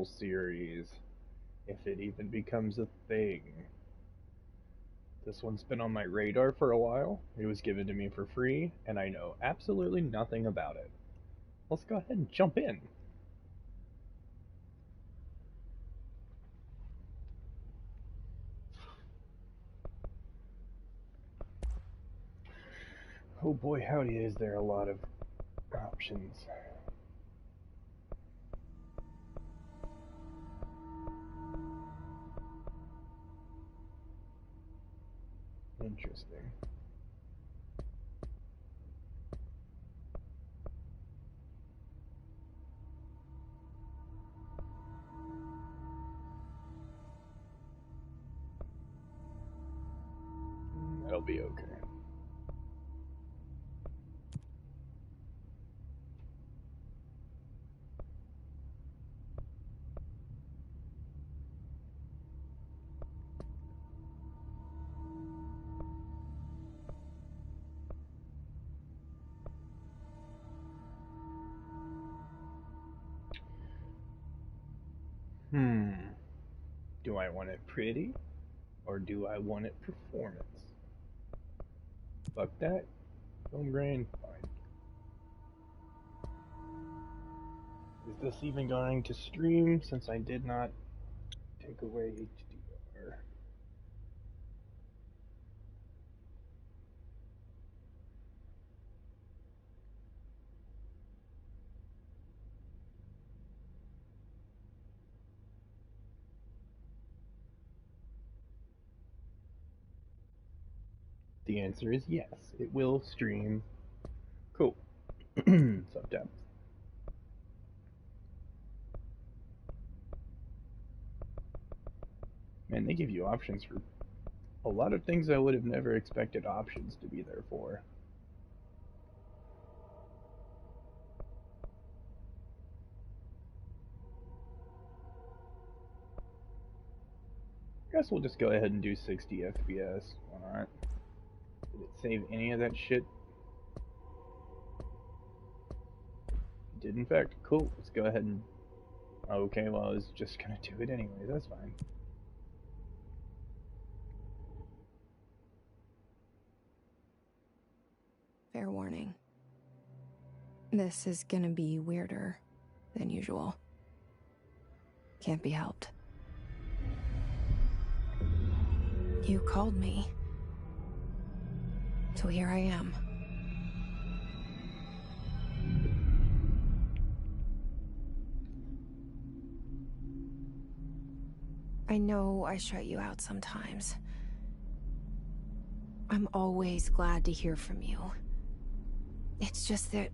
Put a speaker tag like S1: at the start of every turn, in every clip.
S1: series, if it even becomes a thing. This one's been on my radar for a while. It was given to me for free, and I know absolutely nothing about it. Let's go ahead and jump in. Oh boy, howdy, is there a lot of options. Interesting. That'll be okay. Hmm. Do I want it pretty? Or do I want it performance? Fuck that. Film grain, fine. Is this even going to stream since I did not take away HDR? The answer is yes. It will stream. Cool. Subtabs. Man, they give you options for a lot of things I would have never expected options to be there for. I guess we'll just go ahead and do 60 FPS. Why not? Did it save any of that shit? It did, in fact. Cool. Let's go ahead and. Okay, well, I was just gonna do it anyway. That's fine.
S2: Fair warning. This is gonna be weirder than usual. Can't be helped. You called me. So here I am. I know I shut you out sometimes. I'm always glad to hear from you. It's just that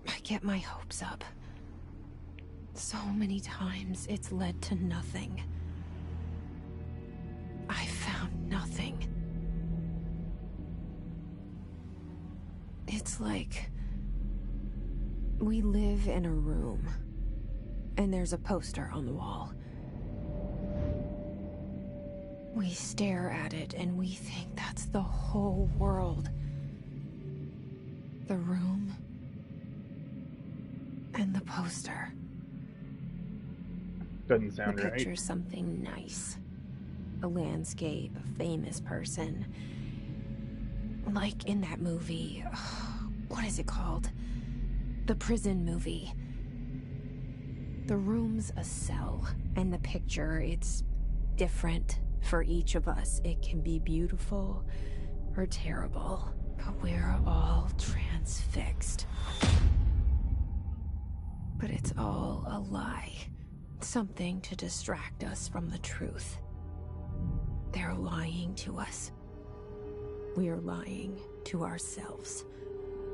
S2: I get my hopes up. So many times it's led to nothing. I found nothing. It's like we live in a room, and there's a poster on the wall. We stare at it and we think that's the whole world. The room and the poster.
S1: Doesn't sound
S2: The
S1: right.
S2: picture's something nice. A landscape, a famous person. Like in that movie, what is it called? The prison movie. The room's a cell, and the picture, it's different for each of us. It can be beautiful or terrible, but we're all transfixed. But it's all a lie. Something to distract us from the truth. They're lying to us. We're lying to ourselves.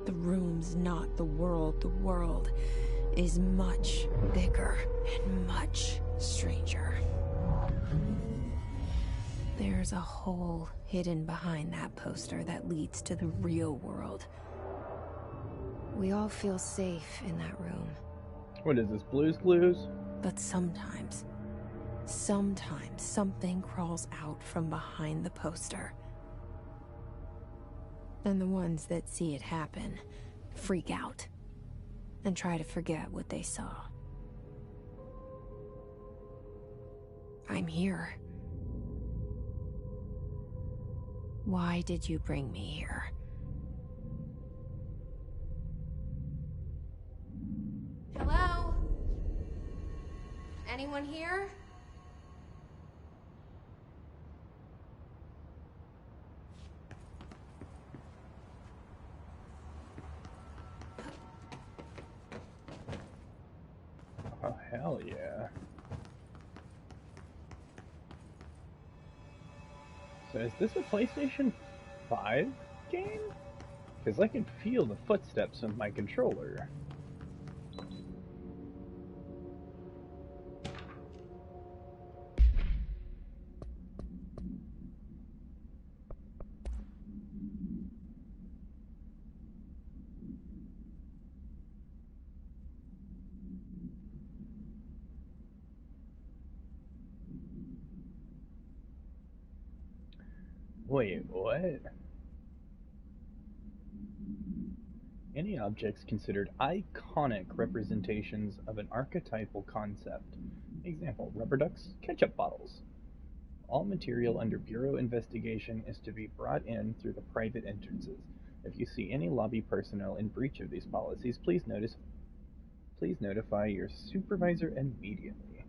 S2: The room's not the world. The world is much bigger and much stranger. There's a hole hidden behind that poster that leads to the real world. We all feel safe in that room.
S1: What is this, Blue's Clues?
S2: But sometimes something crawls out from behind the poster. And the ones that see it happen freak out and try to forget what they saw. I'm here. Why did you bring me here? Hello? Anyone here?
S1: Oh, hell yeah. So is this a PlayStation 5 game? Because I can feel the footsteps of my controller. Wait, what? Any objects considered iconic representations of an archetypal concept. Example, rubber ducks, ketchup bottles. All material under Bureau investigation is to be brought in through the private entrances. If you see any lobby personnel in breach of these policies, please notify your supervisor immediately.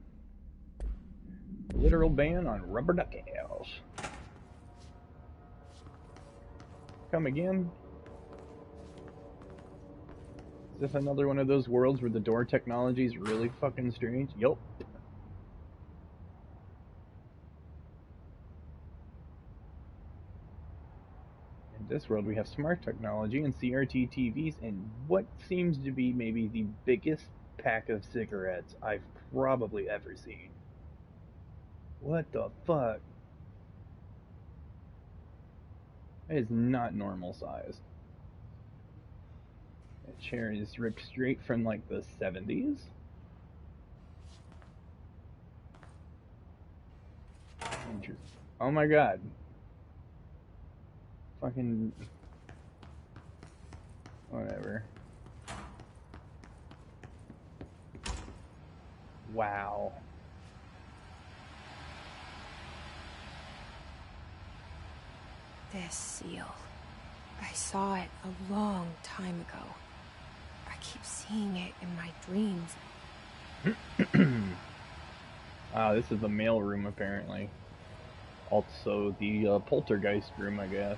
S1: Literal ban on rubber duck ales. Come again? Is this another one of those worlds where the door technology is really fucking strange? Yup. In this world we have smart technology and CRT TVs and what seems to be maybe the biggest pack of cigarettes I've probably ever seen. What the fuck? That is not normal size. That chair is ripped straight from like the 70s. Interesting. Oh my god. Fucking... whatever. Wow.
S2: This seal. I saw it a long time ago. I keep seeing it in my dreams.
S1: This is the mail room apparently. Also the poltergeist room, I guess.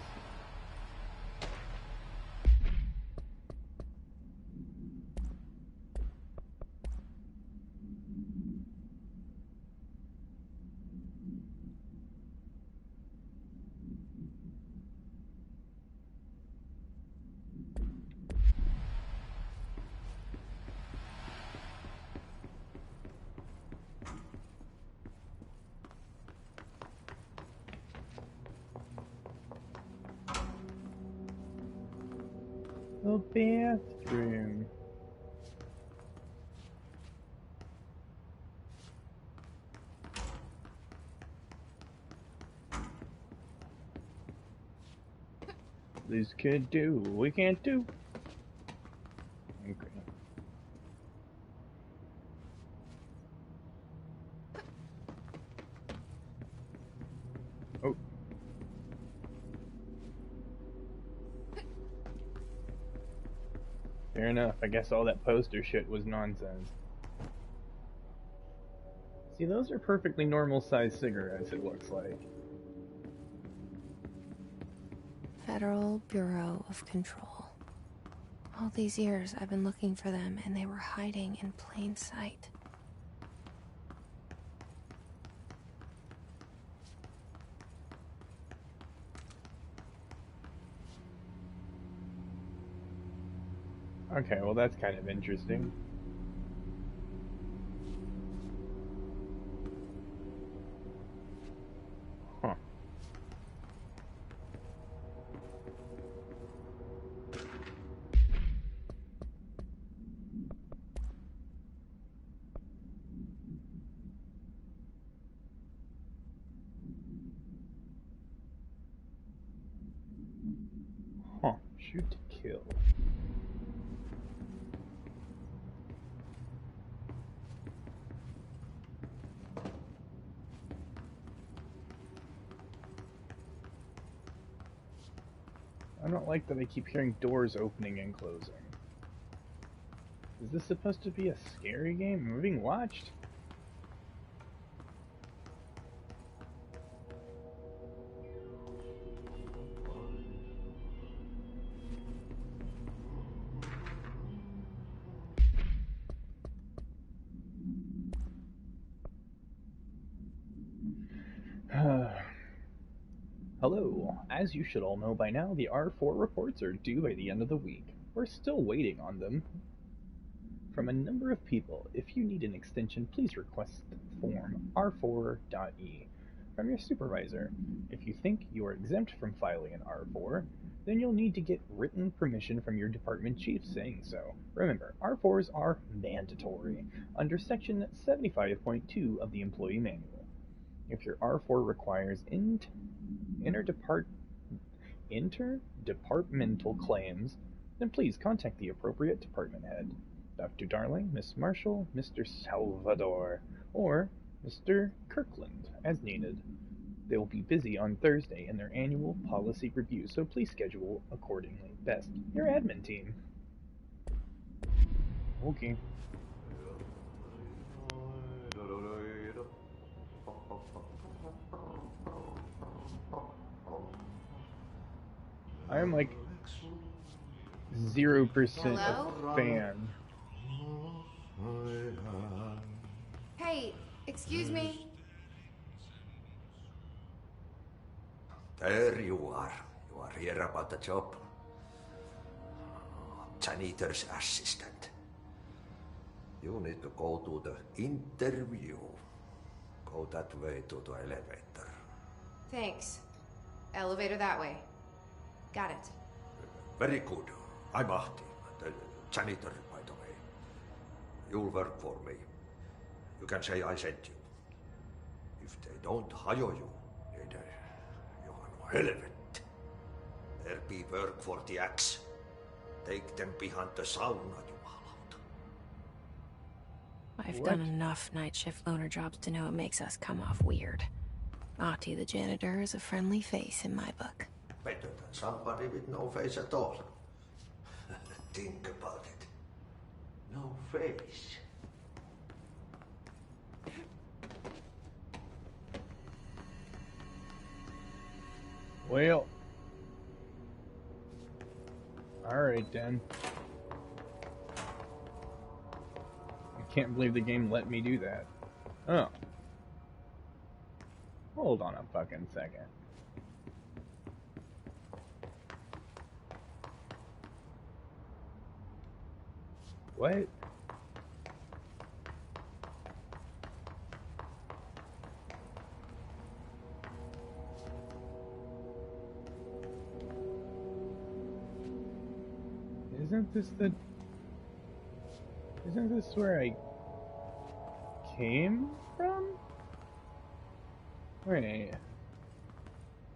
S1: The bathroom. These kids do what we can't do. Okay. Oh. Fair enough. I guess all that poster shit was nonsense. See, those are perfectly normal sized cigarettes, it looks like.
S2: Federal Bureau of Control. All these years I've been looking for them and they were hiding in plain sight.
S1: Okay, well that's kind of interesting. Huh. Huh. Shoot to kill. I don't like that I keep hearing doors opening and closing. Is this supposed to be a scary game? Am I being watched? Hello. As you should all know by now, the R4 reports are due by the end of the week. We're still waiting on them from a number of people. If you need an extension, please request form R4.E from your supervisor. If you think you are exempt from filing an R4, then you'll need to get written permission from your department chief saying so. Remember, R4s are mandatory under Section 75.2 of the Employee Manual. If your R4 requires interdepartmental claims, then please contact the appropriate department head. Dr. Darling, Miss Marshall, Mr. Salvador, or Mr. Kirkland, as needed. They will be busy on Thursday in their annual policy review, so please schedule accordingly. Best, your admin team. Okay. I am like 0%
S2: Hello?
S1: a fan.
S2: Hey, excuse me.
S3: There you are. You are here about the job. Janitor's assistant. You need to go to the interview. Go that way to the elevator.
S2: Thanks. Elevator that way. Got it.
S3: Very good. I'm Ahti, the janitor, by the way. You'll work for me. You can say I sent you. If they don't hire you, then you are no helvet. There be work for the axe. Take them behind the sauna, jumalauta.
S2: I've done enough night shift loner jobs to know it makes us come off weird. Ahti the janitor is a friendly face in my book.
S3: Better than somebody with no face at all. Think about it. No face.
S1: Well. Alright then. I can't believe the game let me do that. Oh. Hold on a fucking second. What? Isn't this where I came from? Wait.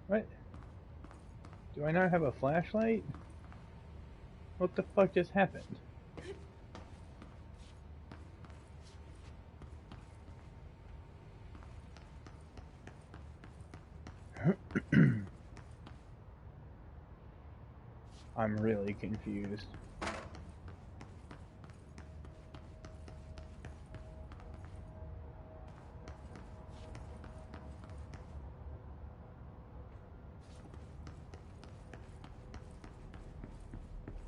S1: What? Do I not have a flashlight? What the fuck just happened? I'm really confused.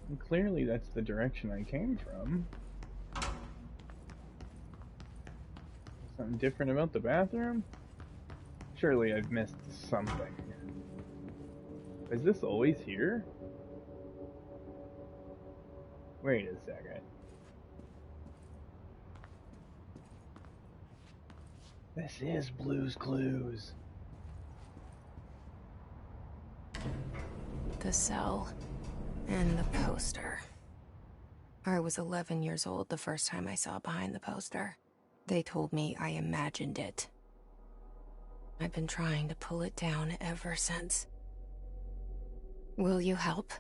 S1: And clearly that's the direction I came from. Something different about the bathroom? Surely I've missed something. Is this always here? Wait a second. This is Blue's Clues.
S2: The cell. And the poster. I was 11 years old the first time I saw behind the poster. They told me I imagined it. I've been trying to pull it down ever since. Will you help?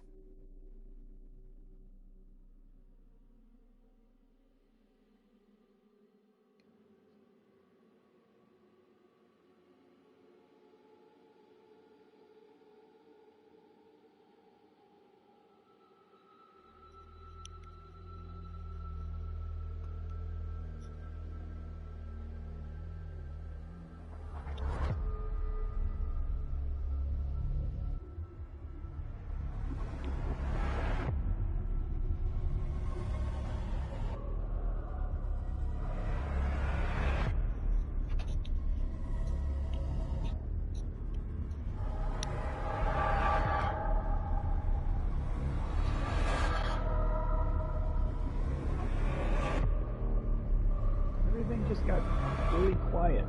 S1: just got really quiet.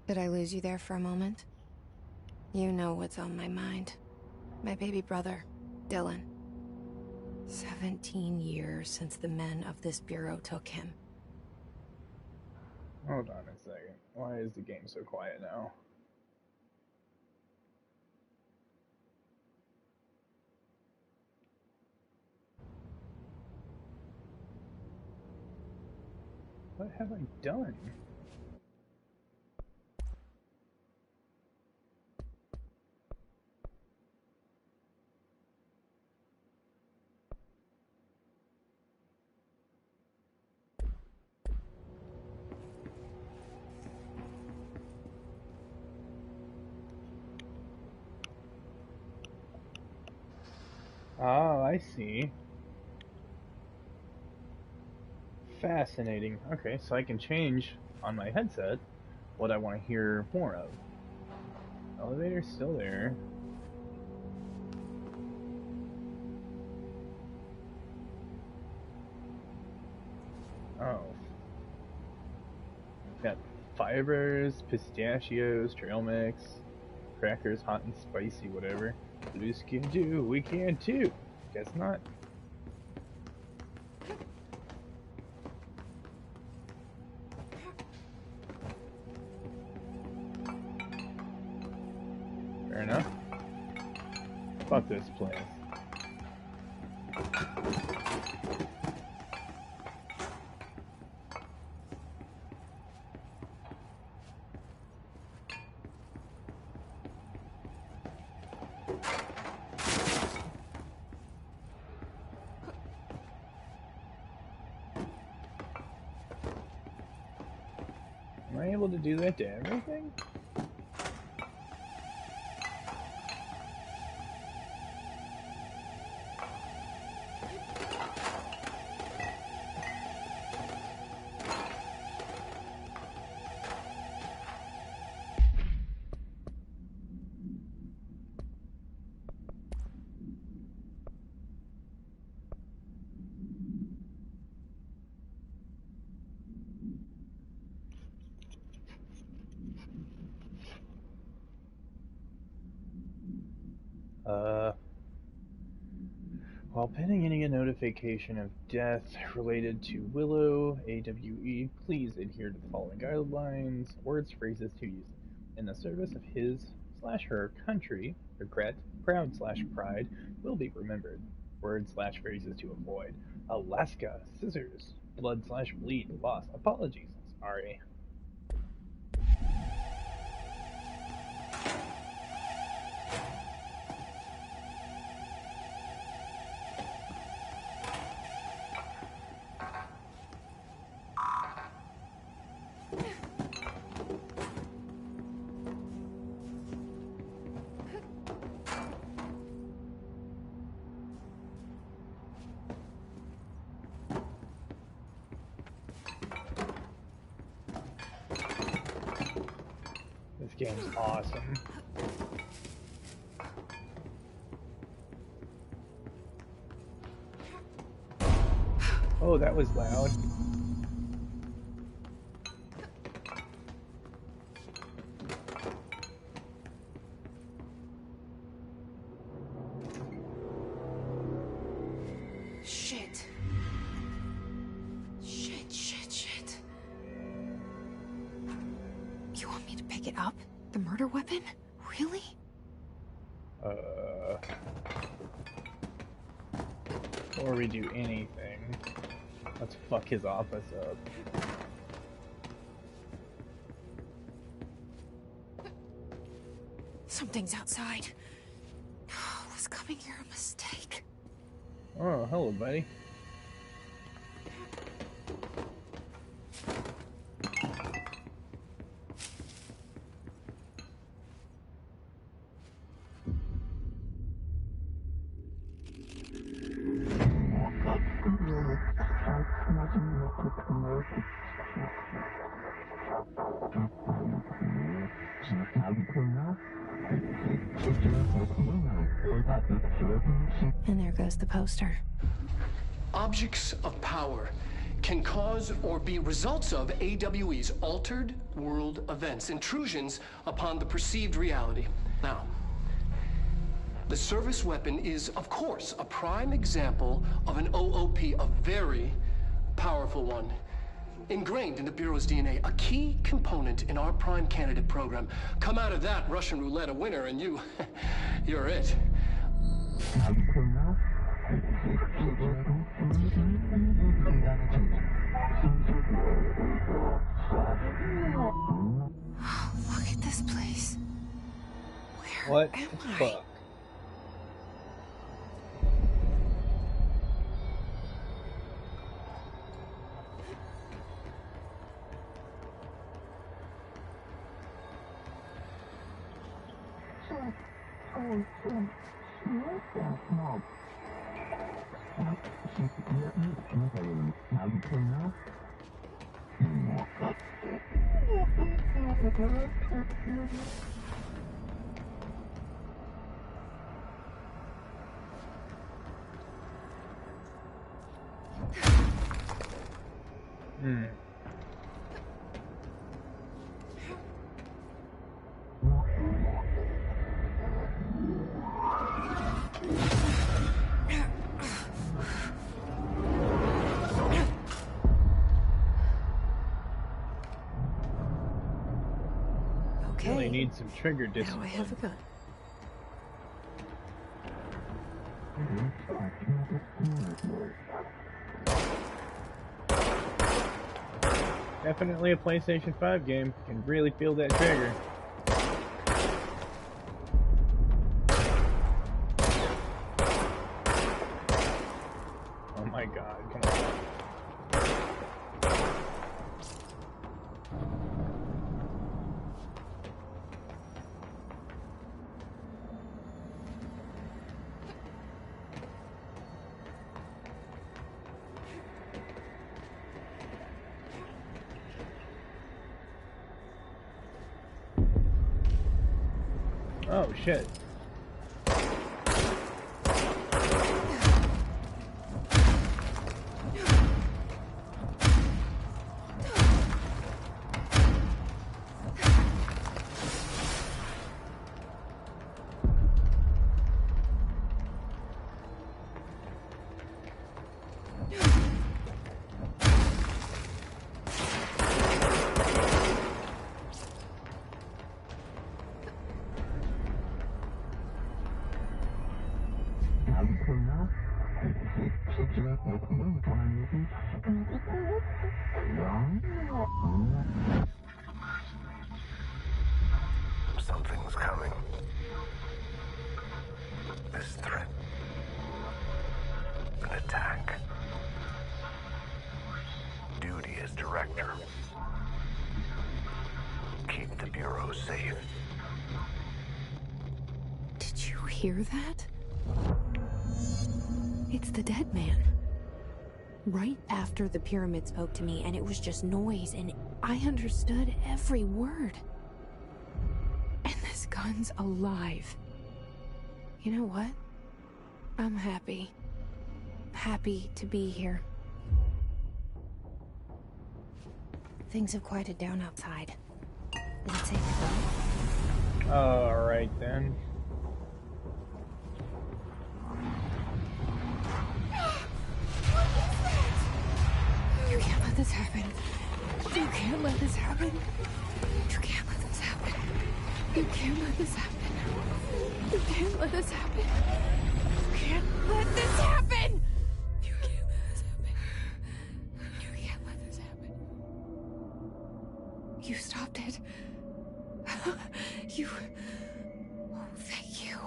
S2: Did I lose you there for a moment? You know what's on my mind. My baby brother, Dylan. 17 years since the men of this bureau took him.
S1: Hold on a second. Why is the game so quiet now? What have I done? Ah, I see. Fascinating. Okay, so I can change on my headset what I want to hear more of. Elevator's still there. Oh. Got fibers, pistachios, trail mix, crackers, hot and spicy, whatever. Loose can do, we can too. Guess not. Fair enough. Fuck this place. Am I able to do that to everything? While pending any notification of death related to Willow, AWE, please adhere to the following guidelines, words, phrases to use in the service of his/her country. Regret, proud/pride will be remembered. Words/phrases to avoid: Alaska, scissors, blood/bleed, loss, apologies, sorry. This game's awesome. Oh, that was loud.
S2: Shit. Shit. You want me to pick it up? The murder weapon? Really?
S1: Before we do anything, let's fuck his office up.
S2: Something's outside. Was coming here a mistake?
S1: Oh, hello, buddy.
S2: And there goes the poster.
S4: Objects of power can cause or be results of AWE's altered world events, intrusions upon the perceived reality. Now, the service weapon is, of course, a prime example of an OOP, a very powerful one. Ingrained in the Bureau's DNA, a key component in our prime candidate program. Come out of that Russian roulette a winner and you're it.
S2: Oh, look at this place. Where
S1: What
S2: am
S1: the
S2: I?
S1: fuck? Hmm.
S2: Okay.
S1: Really need some trigger
S2: Now
S1: discipline.
S2: I have a gun.
S1: Definitely a PlayStation 5 game. Can really feel that trigger. Oh my god, come on. Oh shit.
S5: Something's coming. This threat. An attack. Duty as director. Keep the Bureau safe.
S2: Did you hear that? It's the dead man. Right after the pyramid spoke to me, and it was just noise, and I understood every word. And this gun's alive. You know what? I'm happy. Happy to be here. Things have quieted down outside. Is it safe to go?
S1: Alright then.
S2: You can't let this happen. You can't let this happen. You can't let this happen. You can't let this happen. You can't let this happen. You can't let this happen. You can't let this happen. You can't let this happen. You stopped it. You... Oh, thank you.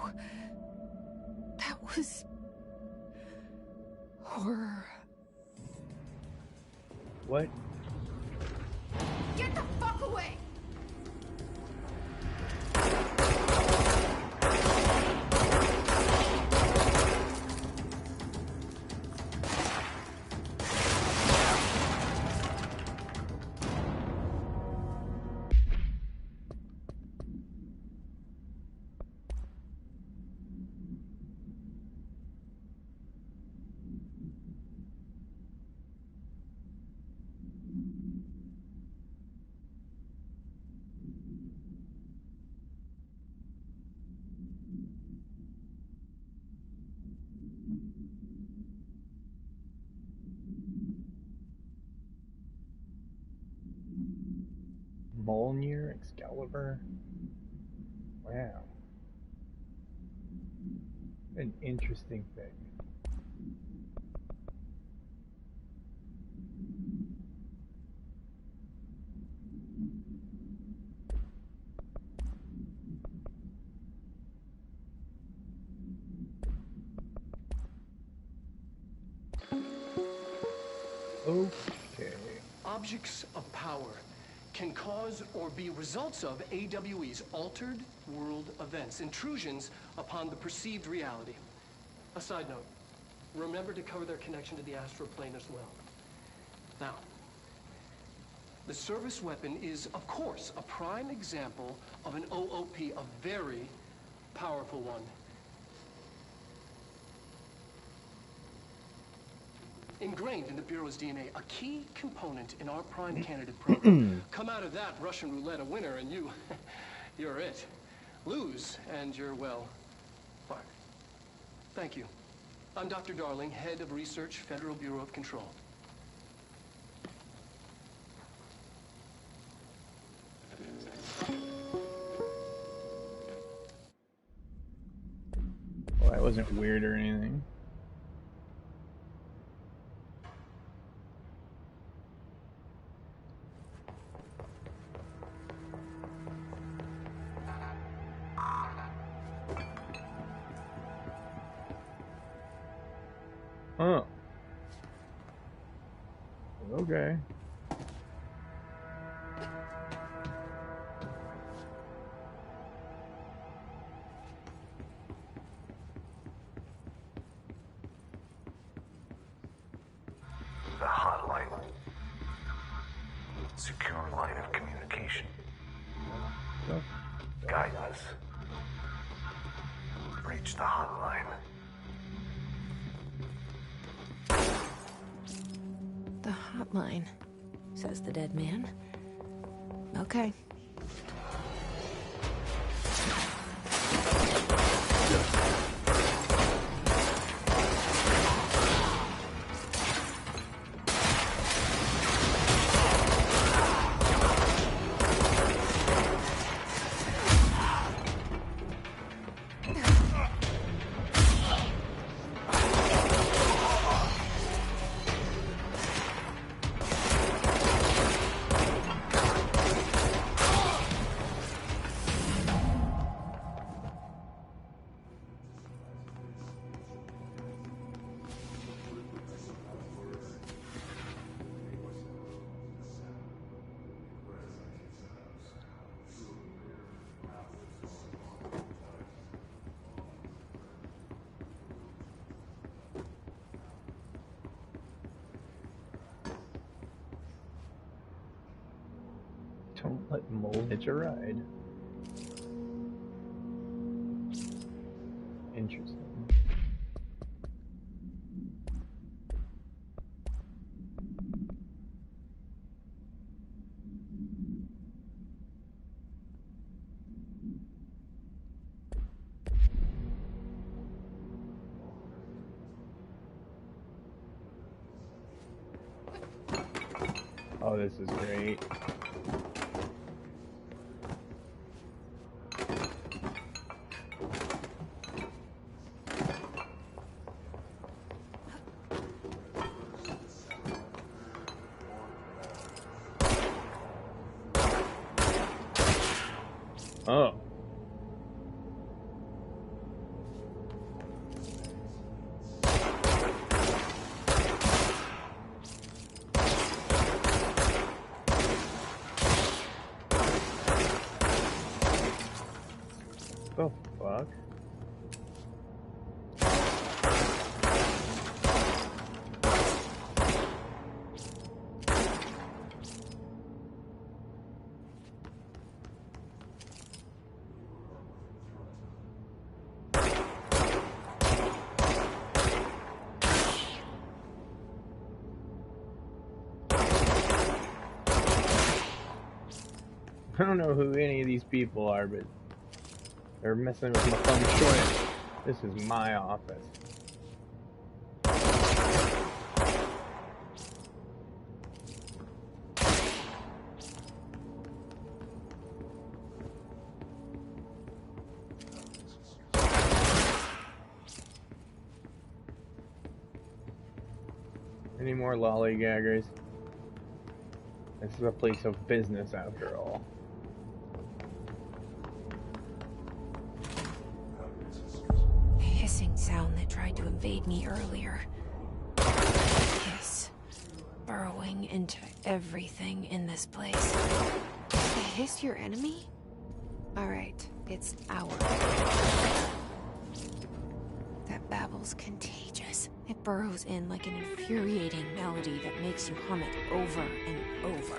S2: That was... horror.
S1: What?
S2: Get the fuck away!
S1: Mjolnir, Excalibur. Wow. An interesting thing. Okay.
S4: Objects of power can cause or be results of AWE's altered world events, intrusions upon the perceived reality. A side note, remember to cover their connection to the astral plane as well. Now, the service weapon is, of course, a prime example of an OOP, a very powerful one. Ingrained in the Bureau's DNA, a key component in our prime candidate program. Come out of that Russian roulette a winner and you're it. Lose and you're, well, fired. Thank you. I'm Dr. Darling, Head of Research, Federal Bureau of Control.
S1: Well, that wasn't weird or anything. Huh. Okay.
S5: The hotline. Secure line of communication.
S1: So,
S5: Guide us. Reach the hotline.
S2: The hotline, says the dead man. Okay.
S1: don't let Mole hitch a ride. Interesting. Oh, this is great. Oh. The fuck? I don't know who any of these people are, but they're messing with my feng shui. This is my office. Any more lollygaggers? This is a place of business after all.
S2: The hissing sound that tried to invade me earlier. Hiss. Burrowing into everything in this place. The hiss your enemy? Alright, it's ours. That babble's contagious. It burrows in like an infuriating melody that makes you hum it over and over.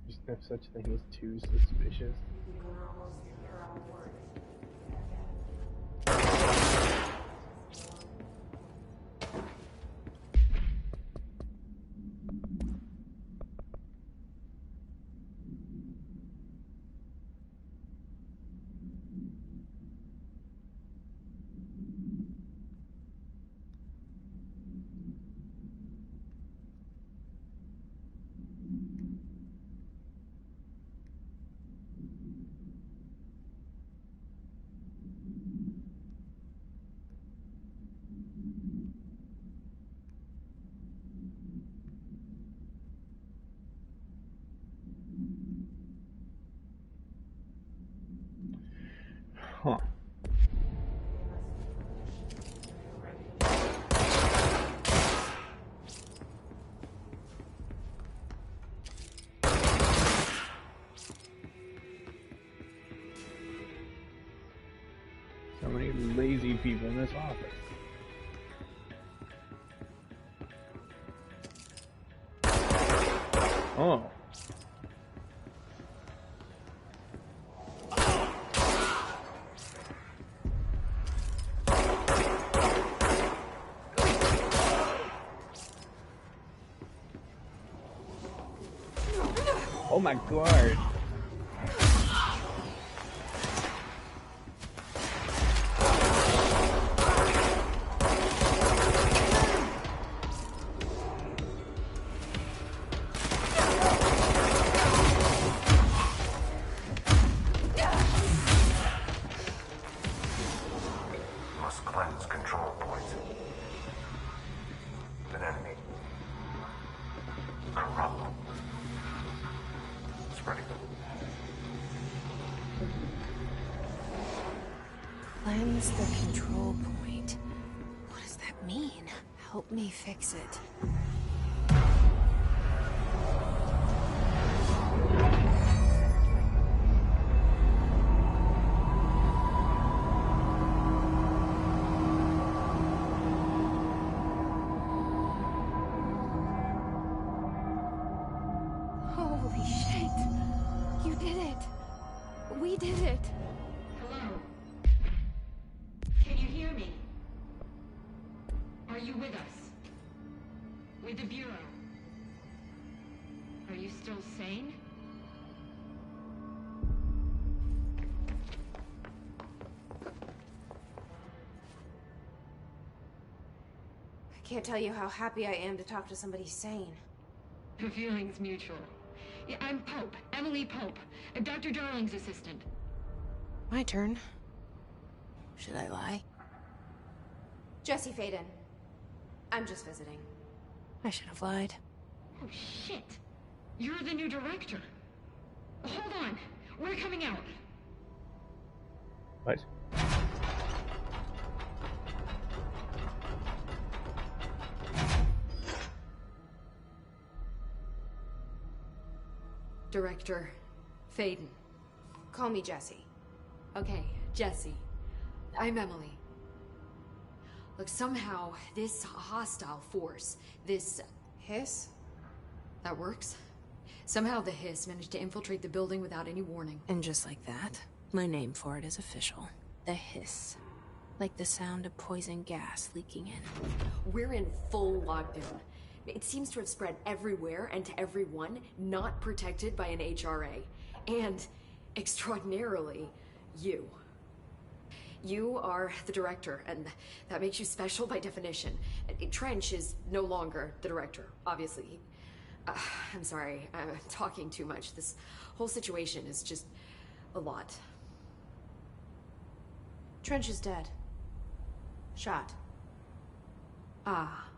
S1: There's no such thing as too suspicious. Huh. So many lazy people in this office. Oh. Oh my god.
S5: Must cleanse control points. An enemy. Corrupt them. Spreading them.
S2: Cleanse the control point. What does that mean? Help me fix it. Holy shit! You did it! We did it!
S6: Hello? Can you hear me? Are you with us? With the Bureau? Are you still sane?
S2: I can't tell you how happy I am to talk to somebody sane.
S6: The feeling's mutual. Yeah, I'm Pope, Emily Pope, Dr. Darling's assistant.
S2: My turn. Should I lie? Jesse Faden. I'm just visiting. I should have lied.
S6: Oh, shit. You're the new director. Hold on. We're coming out.
S1: What?
S7: Director Faden.
S2: Call me Jesse.
S7: Okay, Jesse. I'm Emily. Look, somehow, this hostile force, this...
S2: Hiss?
S7: That works. Somehow the Hiss managed to infiltrate the building without any warning.
S2: And just like that, my name for it is official. The Hiss. Like the sound of poison gas leaking in.
S7: We're in full lockdown. It seems to have spread everywhere and to everyone not protected by an HRA. And, extraordinarily, you. You are the director, and that makes you special by definition. Trench is no longer the director, obviously. I'm sorry, I'm talking too much. This whole situation is just a lot.
S8: Trench is dead. Shot.
S7: Ah.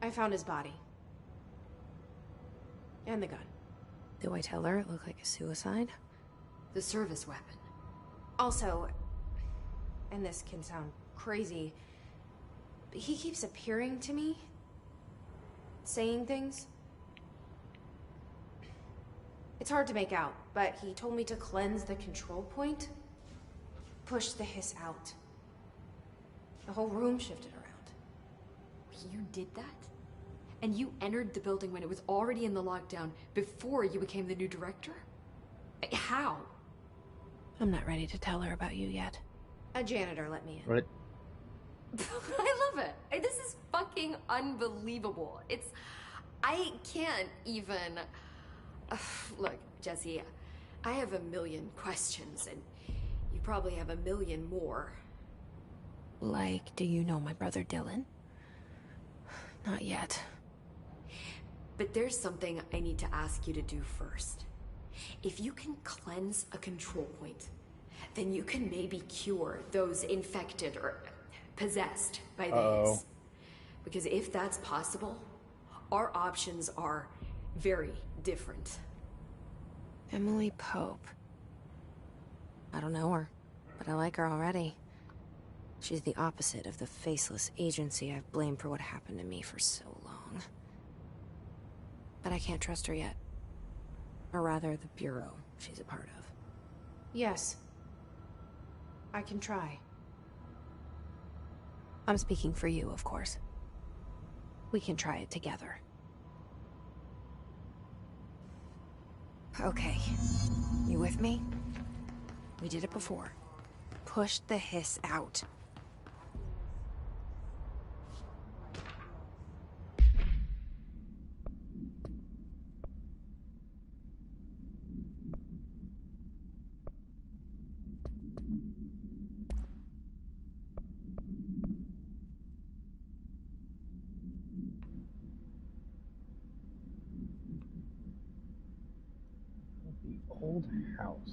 S8: I found his body. And the gun.
S2: Do I tell her it looked like a suicide?
S7: The service weapon.
S8: Also, and this can sound crazy, but he keeps appearing to me. Saying things. It's hard to make out, but he told me to cleanse the control point. Push the Hiss out. The whole room shifted around.
S7: You did that? And you entered the building when it was already in the lockdown before you became the new director? How?
S2: I'm not ready to tell her about you yet.
S8: A janitor let me in.
S1: What?
S7: I love it. This is fucking unbelievable. I can't even... Look, Jesse, I have a million questions, and you probably have a million more.
S2: Like, do you know my brother Dylan? Not yet.
S7: But there's something I need to ask you to do first. If you can cleanse a control point, then you can maybe cure those infected or possessed by these. Because if that's possible, our options are very different.
S2: Emily Pope. I don't know her, but I like her already. She's the opposite of the faceless agency I've blamed for what happened to me for so long. But I can't trust her yet. Or rather, the Bureau she's a part of.
S8: Yes. I can try.
S2: I'm speaking for you, of course. We can try it together. Okay. You with me? We did it before. Push the Hiss out.
S1: The old house.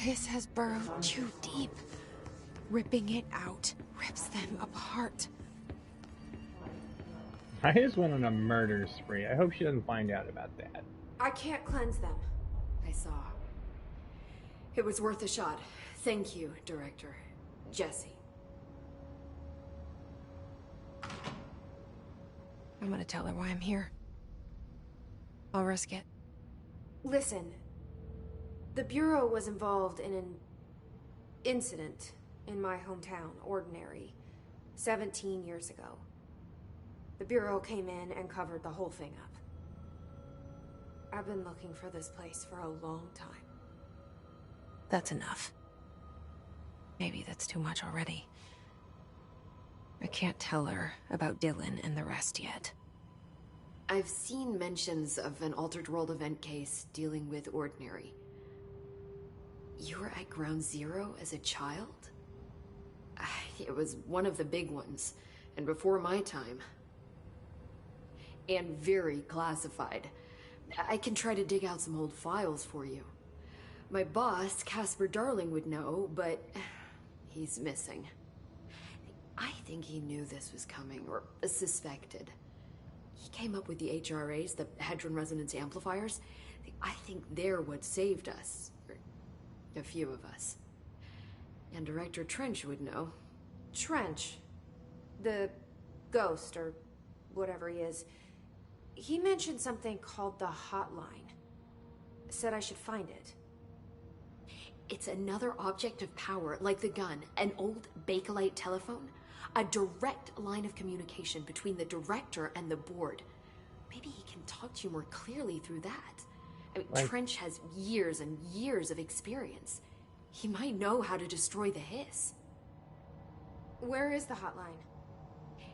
S1: Hiss has burrowed too deep. Ripping it out rips them apart. I just went on a murder spree. I hope she doesn't find out about that.
S8: I can't cleanse them.
S7: I saw. It was worth a shot. Thank you, Director. Jesse.
S2: I'm gonna tell her why I'm here. I'll risk it.
S8: Listen. The Bureau was involved in an incident in my hometown, Ordinary, 17 years ago. The Bureau came in and covered the whole thing up. I've been looking for this place for a long time.
S2: That's enough. Maybe that's too much already. I can't tell her about Dylan and the rest yet.
S7: I've seen mentions of an Altered World event case dealing with Ordinary. You were at Ground Zero as a child? It was one of the big ones, and before my time. And very classified. I can try to dig out some old files for you. My boss, Casper Darling, would know, but he's missing. I think he knew this was coming, or suspected. He came up with the HRAs, the Hadron Resonance Amplifiers. I think they're what saved us. Or a few of us. And Director Trench would know.
S8: Trench? The ghost, or whatever he is. He mentioned something called the Hotline. Said I should find it.
S7: It's another object of power, like the gun, an old Bakelite telephone. A direct line of communication between the director and the board. Maybe he can talk to you more clearly through that. I mean, Trench has years and years of experience. He might know how to destroy the Hiss.
S8: Where is the hotline?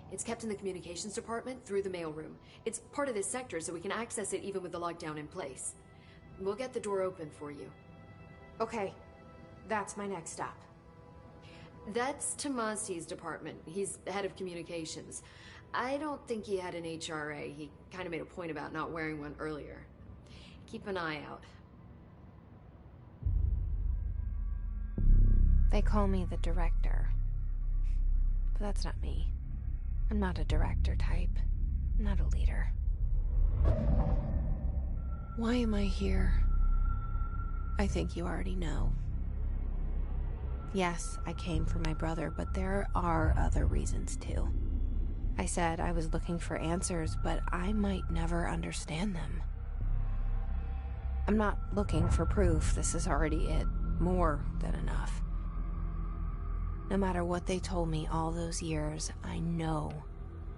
S7: It's kept in the communications department through the mailroom. It's part of this sector, so we can access it even with the lockdown in place. We'll get the door open for you.
S8: Okay, that's my next stop.
S7: That's Tomasi's department. He's the head of communications. I don't think he had an HRA. He kind of made a point about not wearing one earlier. Keep an eye out.
S2: They call me the director. But that's not me. I'm not a director type. I'm not a leader. Why am I here? I think you already know. Yes, I came for my brother, but there are other reasons too. I said I was looking for answers, but I might never understand them. I'm not looking for proof. This is already it. More than enough. No matter what they told me all those years, I know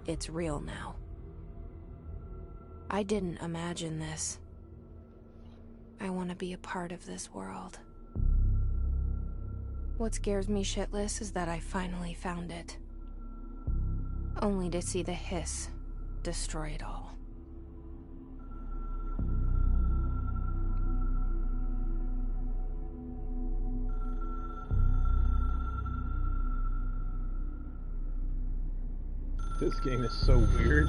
S2: it's real now. I didn't imagine this. I want to be a part of this world. What scares me shitless is that I finally found it. Only to see the Hiss destroy it all.
S1: This game is so weird.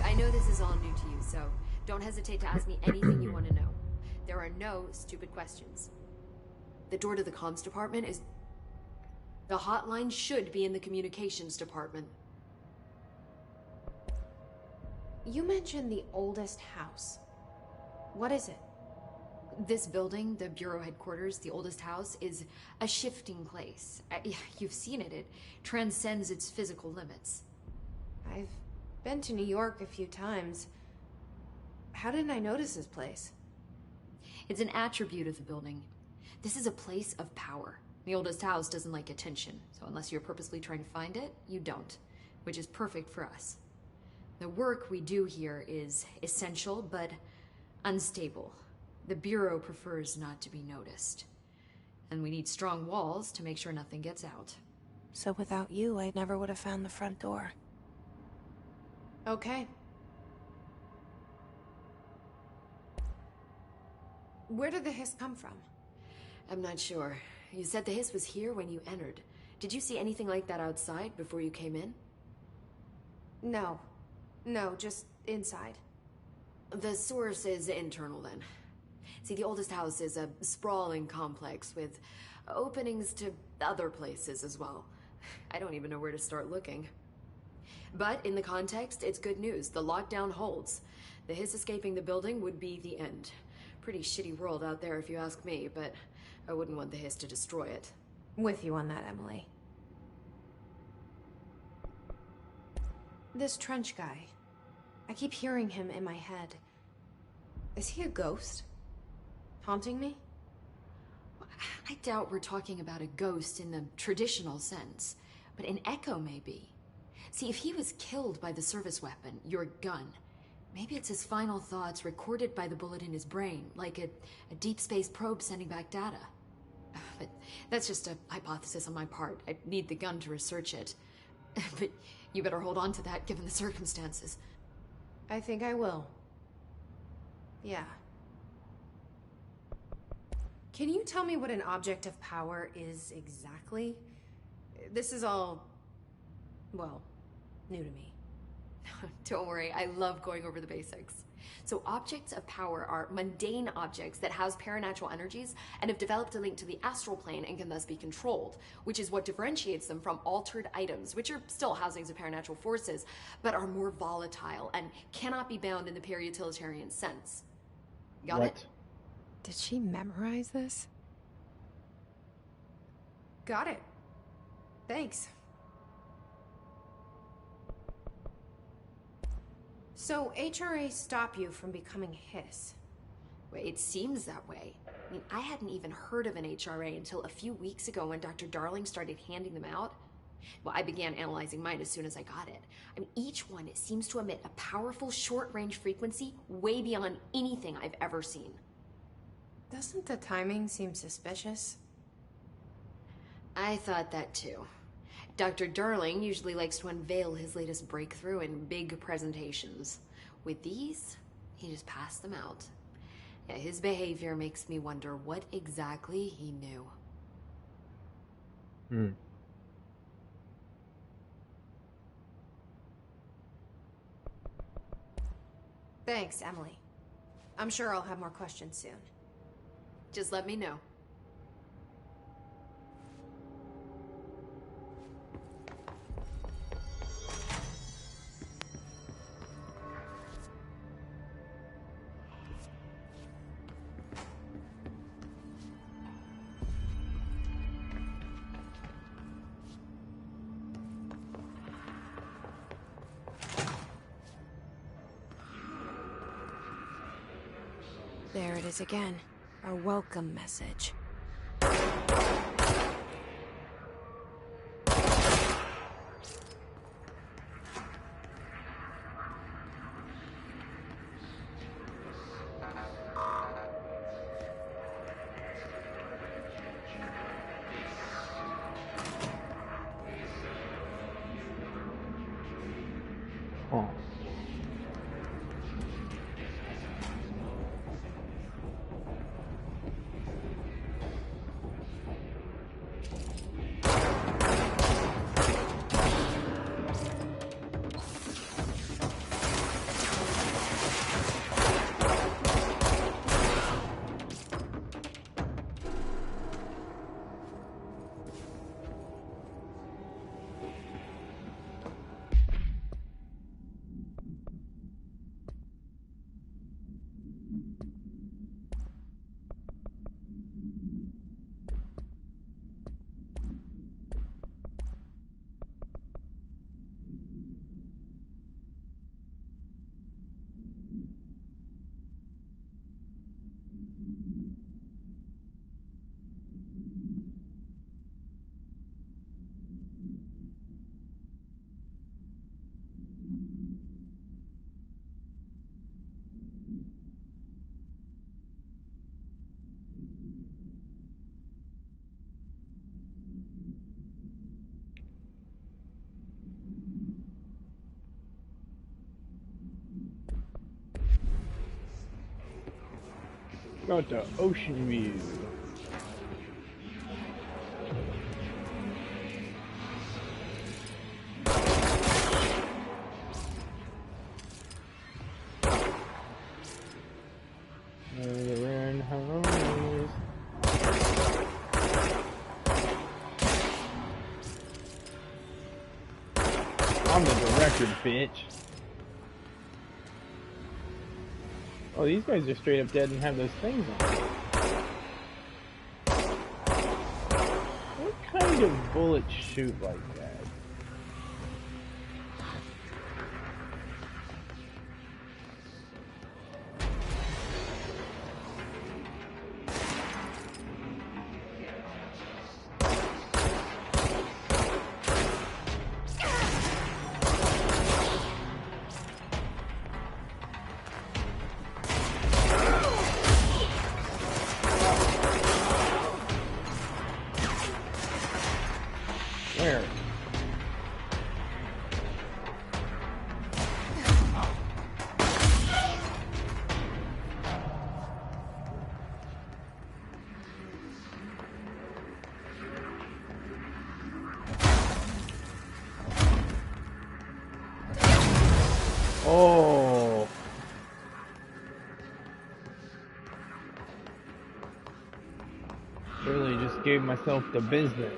S7: I know this is all new to you, so don't hesitate to ask me anything you want to know. There are no stupid questions. The door to the comms department is... The hotline should be in the communications department.
S8: You mentioned the oldest house. What is it?
S7: This building, the Bureau headquarters, the oldest house, is a shifting place. You've seen it. It transcends its physical limits.
S8: I've been to New York a few times. How didn't I notice this place?
S7: It's an attribute of the building. This is a place of power. The oldest house doesn't like attention, so unless you're purposely trying to find it, you don't, which is perfect for us. The work we do here is essential, but unstable. The Bureau prefers not to be noticed. And we need strong walls to make sure nothing gets out.
S2: So without you, I never would have found the front door.
S8: Okay. Where did the Hiss come from?
S7: I'm not sure. You said the Hiss was here when you entered. Did you see anything like that outside before you came in?
S8: No. No, just inside.
S7: The source is internal, then. See, the oldest house is a sprawling complex with openings to other places as well. I don't even know where to start looking. But in the context, it's good news. The lockdown holds. The Hiss escaping the building would be the end. Pretty shitty world out there if you ask me, but I wouldn't want the Hiss to destroy it.
S8: With you on that, Emily. This Trench guy. I keep hearing him in my head. Is he a ghost? Haunting me?
S7: I doubt we're talking about a ghost in the traditional sense, but an echo maybe. See, if he was killed by the service weapon, your gun, Maybe it's his final thoughts recorded by the bullet in his brain, like a deep space probe sending back data. But that's just a hypothesis on my part. I need the gun to research it. But you better hold on to that, given the circumstances.
S8: I think I will. Yeah. Can you tell me what an object of power is exactly? This is all, well, new to me.
S7: Don't worry, I love going over the basics. So objects of power are mundane objects that house paranatural energies and have developed a link to the astral plane and can thus be controlled, which is what differentiates them from altered items, which are still housings of paranatural forces, but are more volatile and cannot be bound in the peri-utilitarian sense. Got it?
S2: Did she memorize this?
S8: Got it. Thanks. So, HRA stop you from becoming Hiss?
S7: Well, it seems that way. I mean, I hadn't even heard of an HRA until a few weeks ago when Dr. Darling started handing them out. Well, I began analyzing mine as soon as I got it. I mean, each one seems to emit a powerful short-range frequency way beyond anything I've ever seen.
S8: Doesn't the timing seem suspicious?
S7: I thought that too. Dr. Darling usually likes to unveil his latest breakthrough in big presentations. With these, he just passed them out. Yeah, his behavior makes me wonder what exactly he knew.
S8: Thanks, Emily. I'm sure I'll have more questions soon.
S7: Just let me know.
S2: There it is again. A welcome message.
S1: Oh. Got the ocean view. I'm the director, bitch. Oh, these guys are straight up dead and have those things on. What kind of bullets shoot like that? Oh. Really just gave myself the business.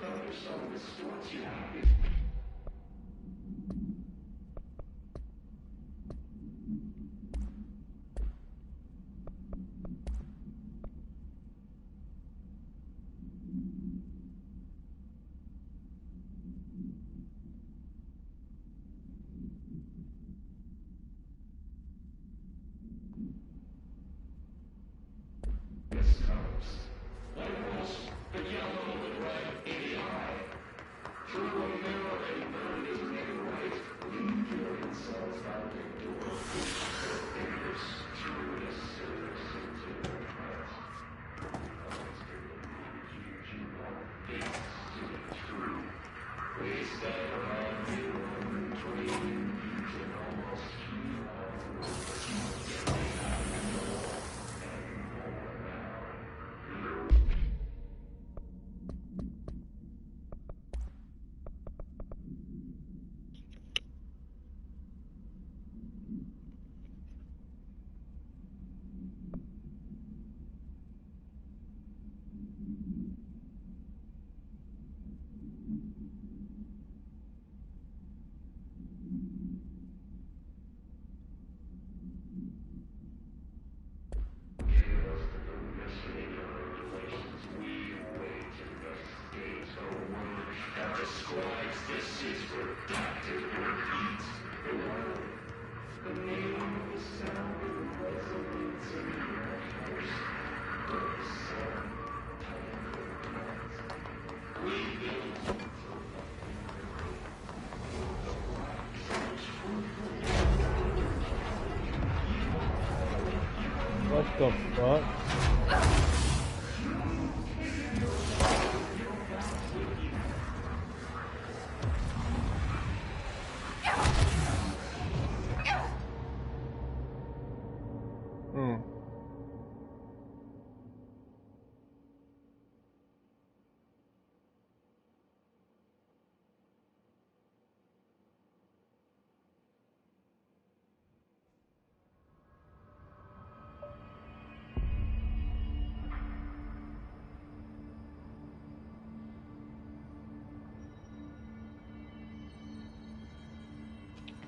S1: What the fuck?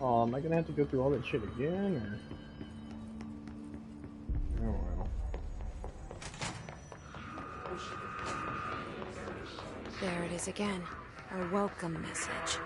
S1: Oh, am I gonna have to go through all that shit again, or? Oh well.
S2: There it is again. A welcome message.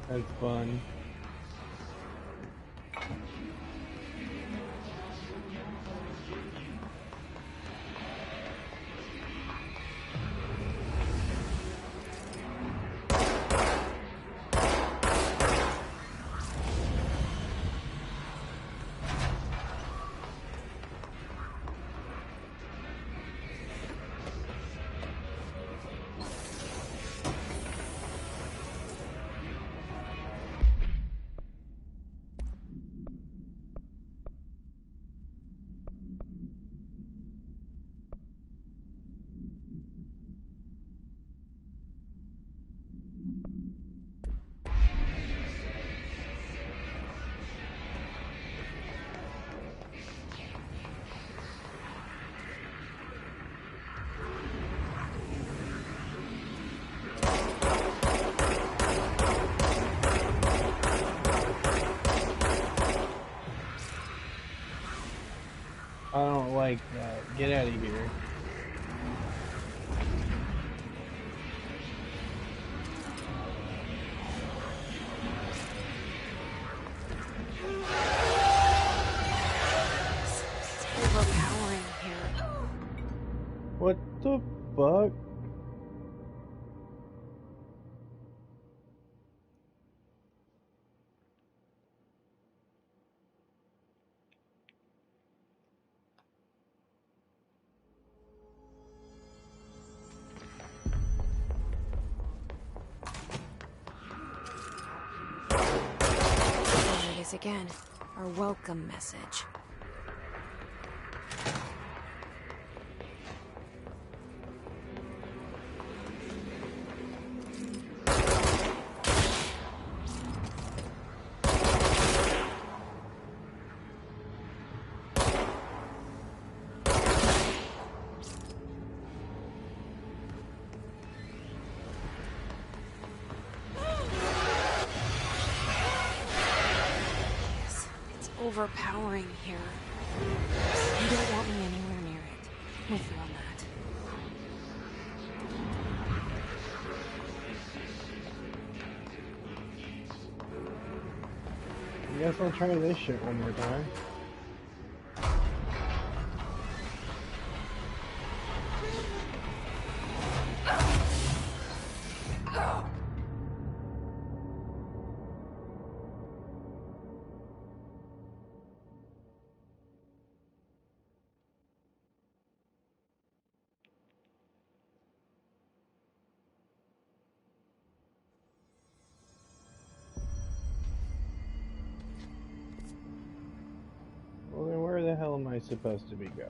S2: That's fun.
S1: I don't like that. Get out of here.
S8: It's overpowering here.
S1: What the fuck?
S2: There it is again. Our welcome message. Overpowering here. You don't want me anywhere near it. With you on that.
S1: I guess I'll try this shit one more time. Well, then where the hell am I supposed to be going?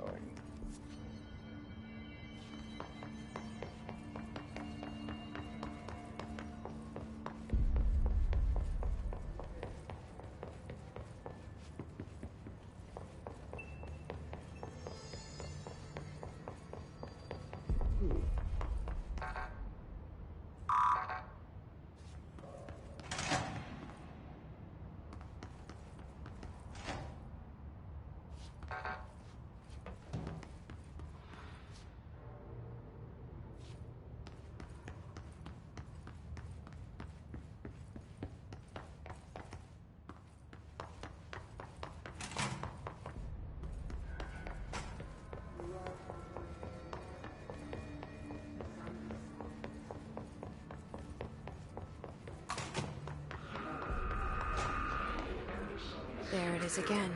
S2: There it is again.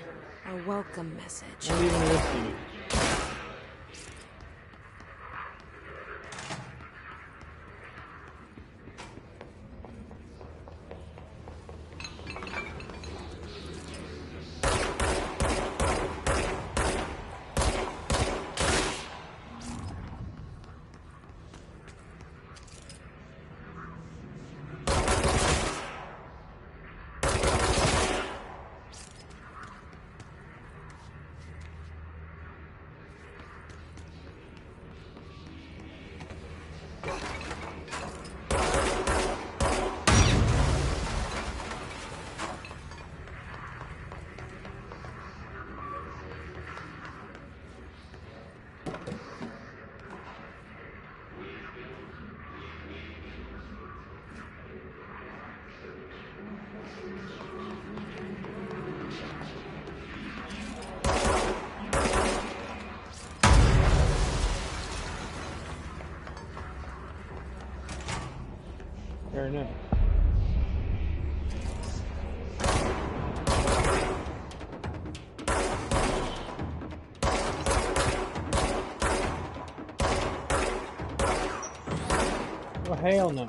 S2: Our welcome message.
S1: Not even risky. Fair enough. Oh, hell no.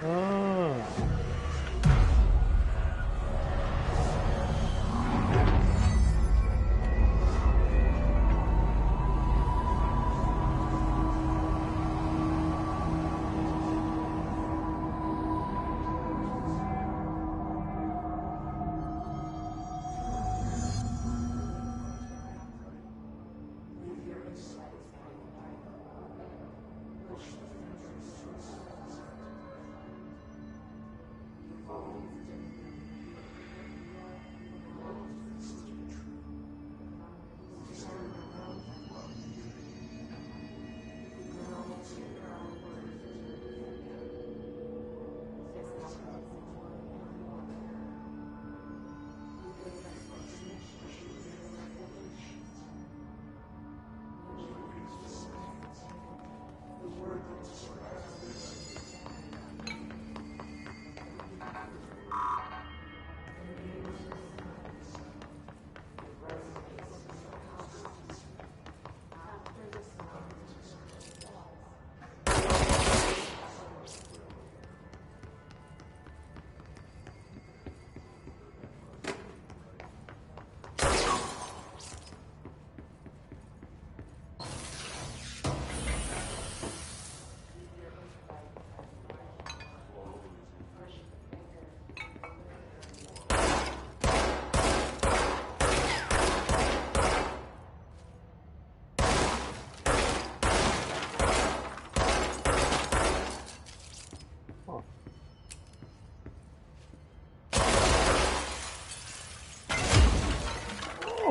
S1: Oh.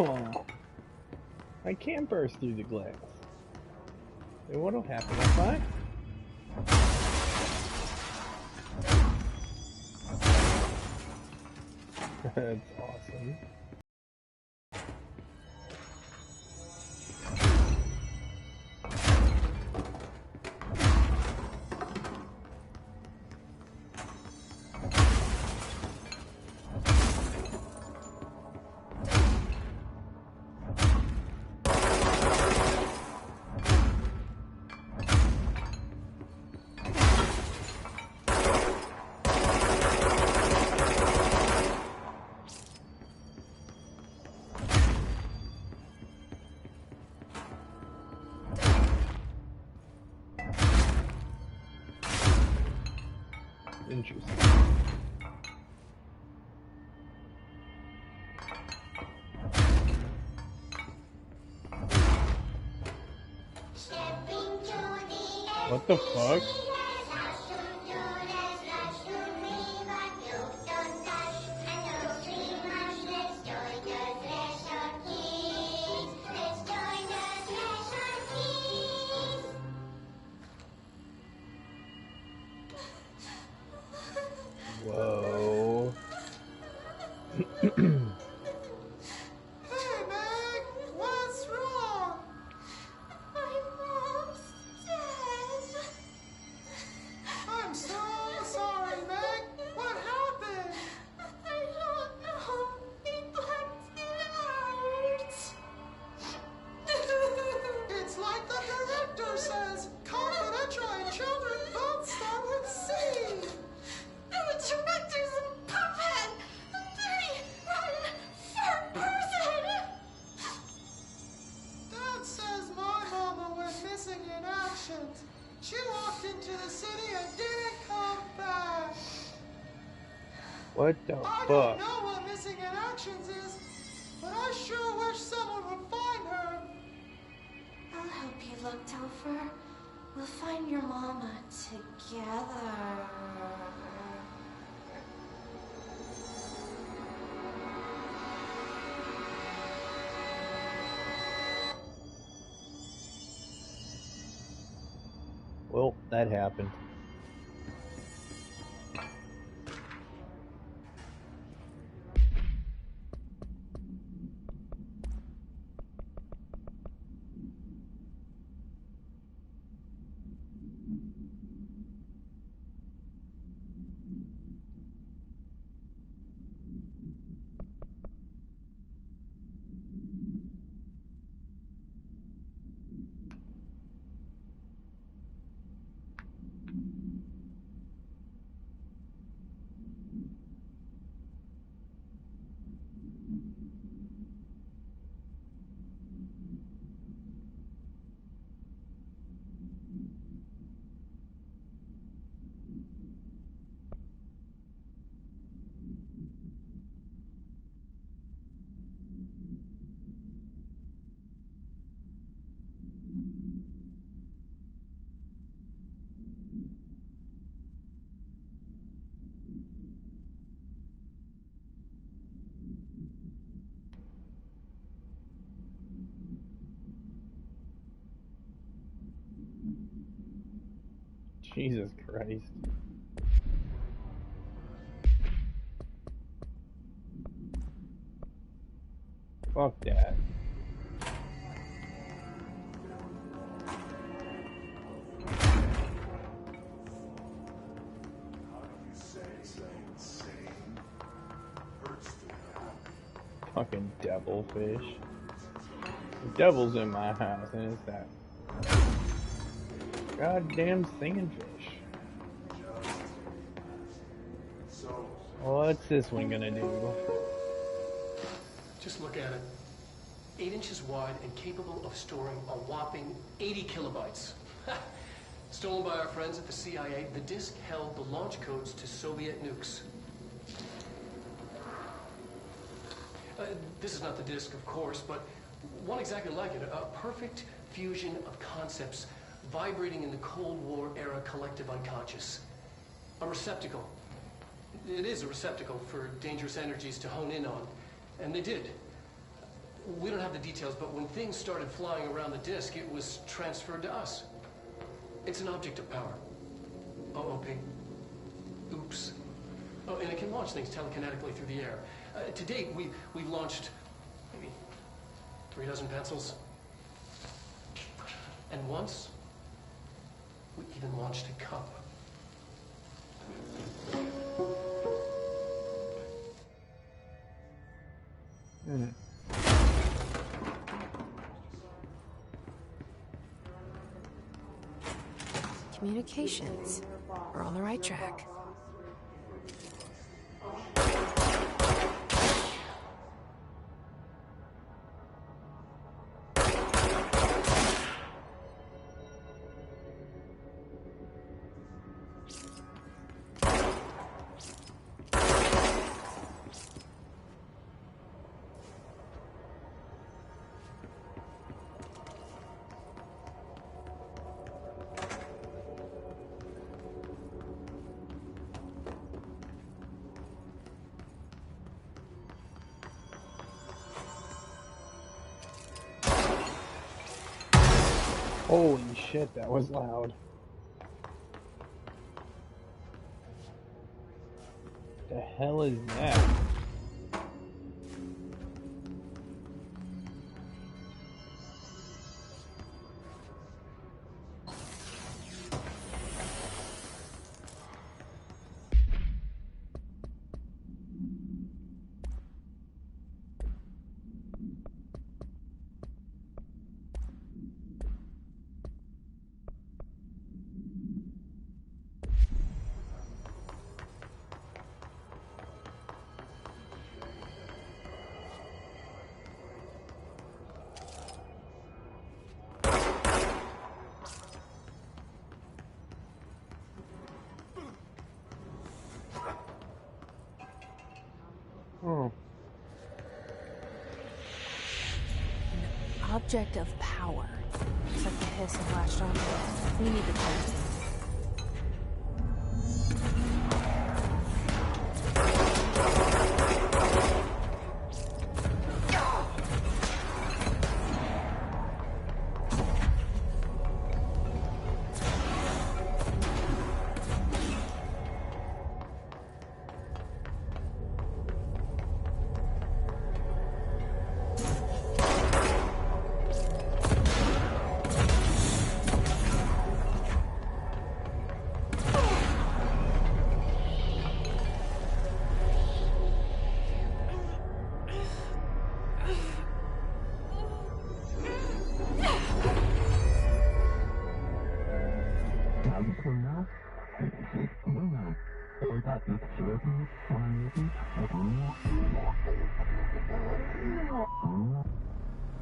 S1: Oh, I can burst through the glass. And what'll happen if I? That's awesome. Interesting. What the fuck? Whoa.
S9: Hey, Meg! What's wrong?
S10: My mom's dead.
S9: I'm so sorry, Meg. What happened?
S10: I don't know. He blacked it out.
S9: It's like the director says. Confidential and children both start with C.
S10: The director's a puppet. They run for person.
S9: Dad says my mama went missing in action. She walked into the city and didn't come back.
S1: What the
S9: I
S1: fuck?
S9: don't know what missing in actions is, but I sure wish someone would find her.
S10: I'll help you look, Topher. We'll find your mama together.
S1: Well, that happened. Jesus Christ. Fuck that. Fucking devilfish. The devil's in my house, and it's that goddamn singing fish. What's this one gonna do?
S4: Just look at it. 8 inches wide and capable of storing a whopping 80 kilobytes. Stolen by our friends at the CIA, the disk held the launch codes to Soviet nukes. This is not the disk, of course, but one exactly like it. A perfect fusion of concepts vibrating in the Cold War era collective unconscious. A receptacle. It is a receptacle for dangerous energies to hone in on. And they did. We don't have the details, but when things started flying around the disk, it was transferred to us. It's an object of power. OOP. Oops. Oh, and it can launch things telekinetically through the air. To date, we've launched maybe 3 dozen pencils. And once, we even launched a cup.
S2: Communications. We're on the right track.
S1: Holy shit, that was loud. The hell is that? Oh.
S2: An object of power. Looks like the hiss have latched onto it. We need to close it.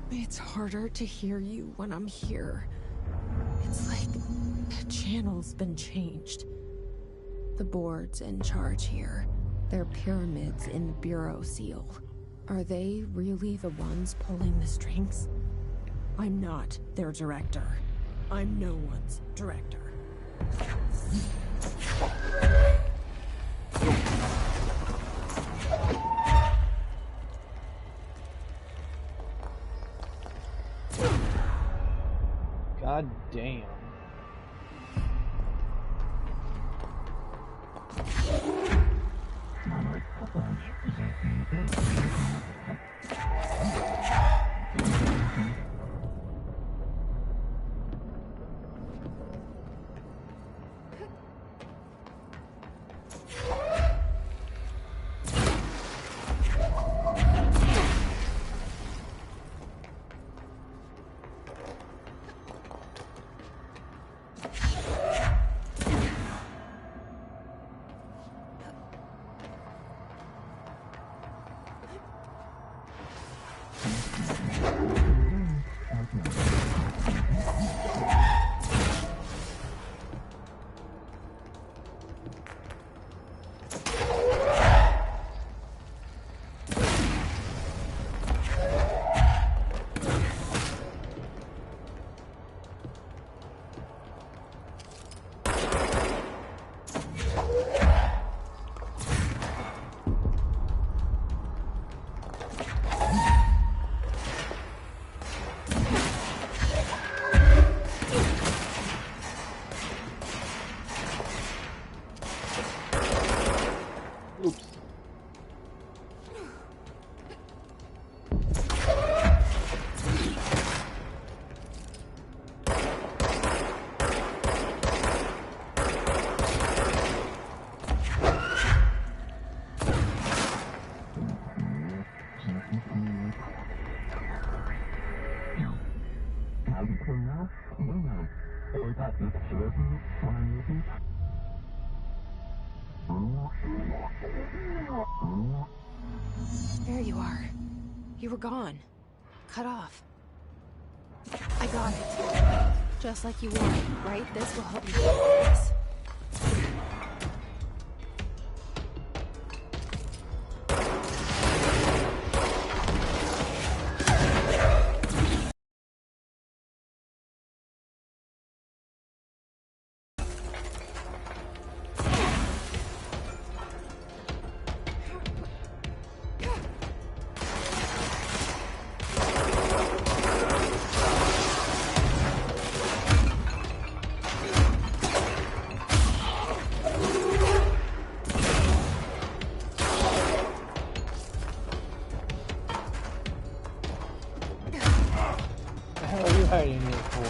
S2: It's harder to hear you when I'm here. It's like the channel's been changed. The board's in charge here. They're pyramids in the Bureau seal. Are they really the ones pulling the strings? I'm not their director. I'm no one's director.
S1: God damn.
S2: There you are. You were gone. Cut off. I got it. Just like you wanted, right? This will help you focus.
S1: What are you hiding it for?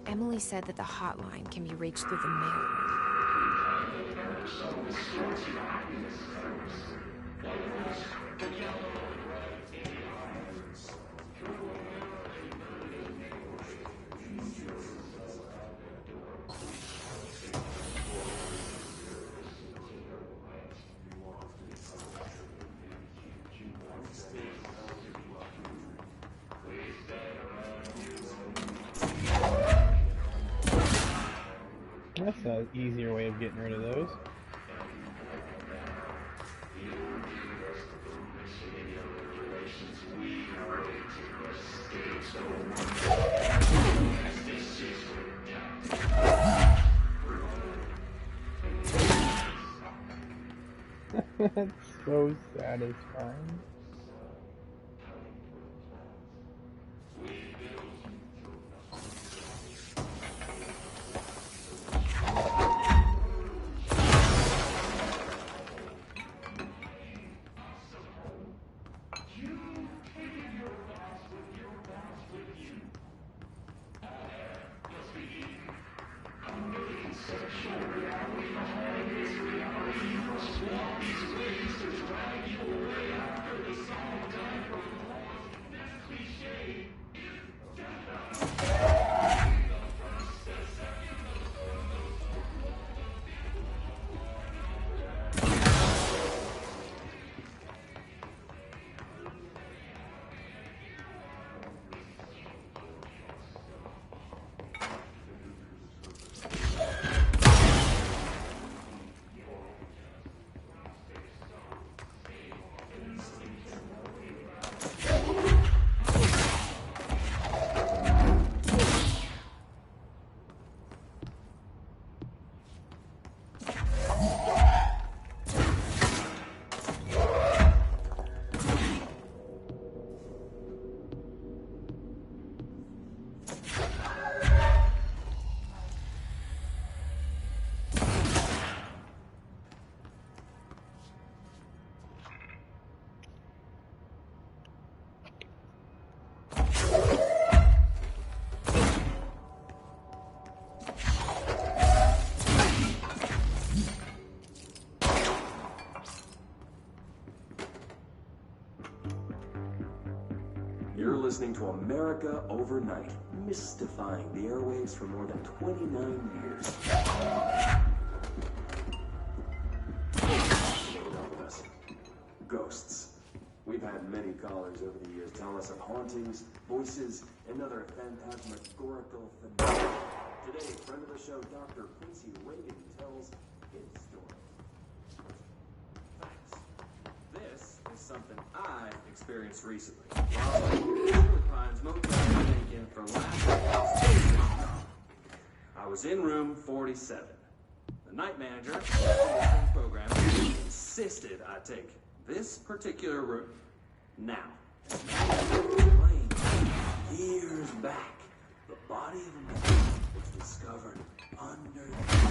S2: Emily said that the hotline can be reached through the mail.
S1: That's an easier way of getting rid of those. That's so satisfying.
S11: listening to America Overnight, mystifying the airwaves for more than 29 years. Ghosts. We've had many callers over the years telling us of hauntings, voices, and other phantasmagorical phenomena. Today, friend of the show, Dr. Quincy Reagan tells his story. Thanks. This is something I experienced recently. While I was at Pines Motel thinking for last I was in room 47. The night manager of the program insisted I take this particular room. Now, years back, the body of a man was discovered under the bed.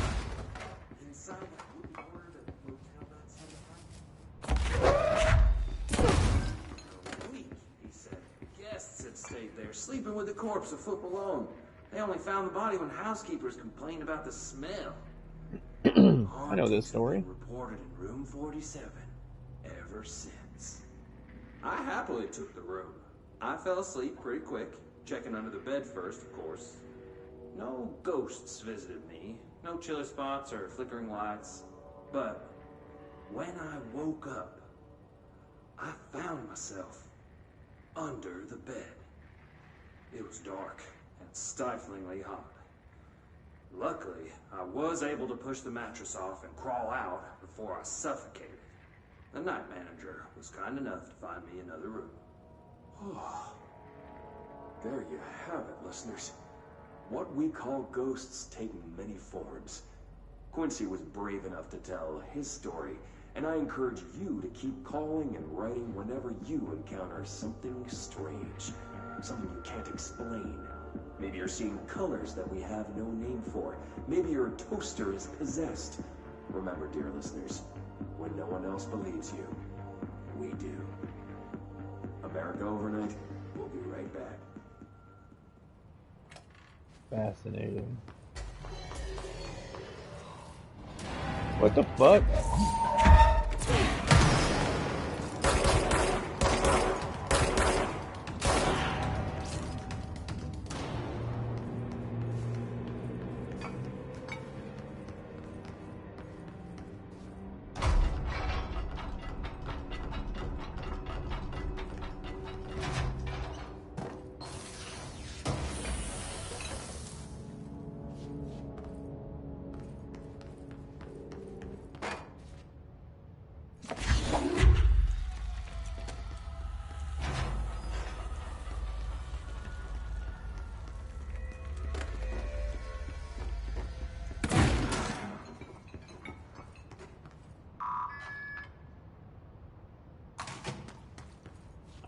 S11: Inside that wooden corner that motel outside the front. For a week, he said. Guests had stayed there, sleeping with the corpse a foot below. They only found the body when housekeepers complained about the smell.
S1: I know this story.
S11: Reported in room 47 ever since. I happily took the room. I fell asleep pretty quick, checking under the bed first, of course. No ghosts visited me, no chilly spots or flickering lights. But when I woke up, I found myself under the bed. It was dark and stiflingly hot. Luckily, I was able to push the mattress off and crawl out before I suffocated. The night manager was kind enough to find me another room. Oh, there you have it, listeners. What we call ghosts take many forms. Quincy was brave enough to tell his story, and I encourage you to keep calling and writing whenever you encounter something strange, something you can't explain. Maybe you're seeing colors that we have no name for. Maybe your toaster is possessed. Remember, dear listeners, when no one else believes you, we do. America Overnight, we'll be right back.
S1: Fascinating. What the fuck?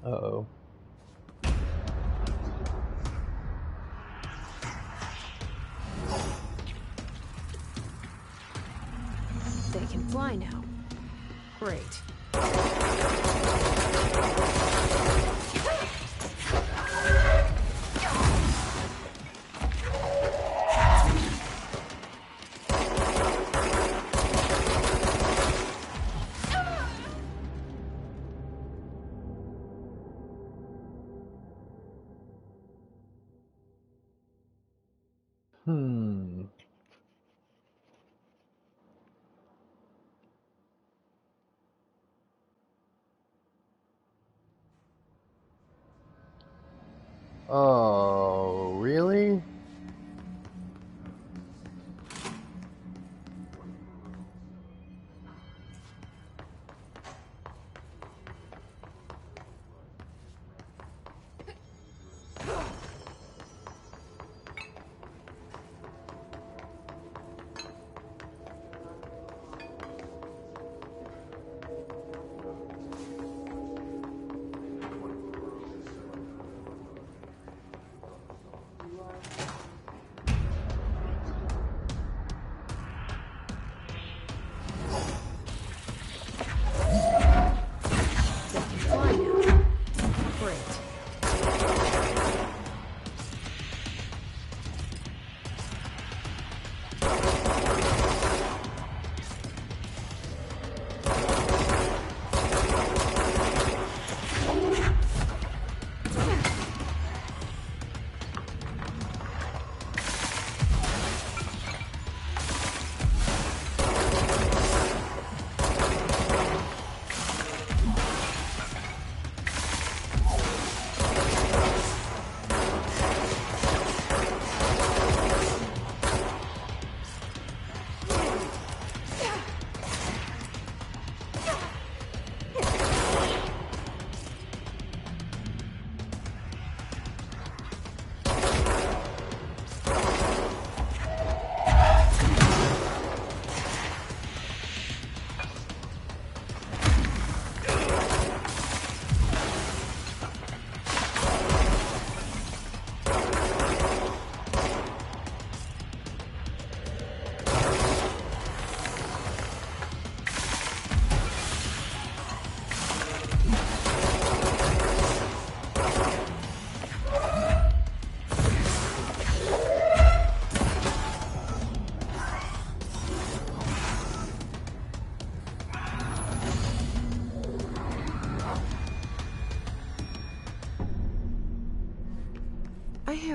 S1: Uh-oh.
S2: They can fly now. Great.
S1: Oh, really?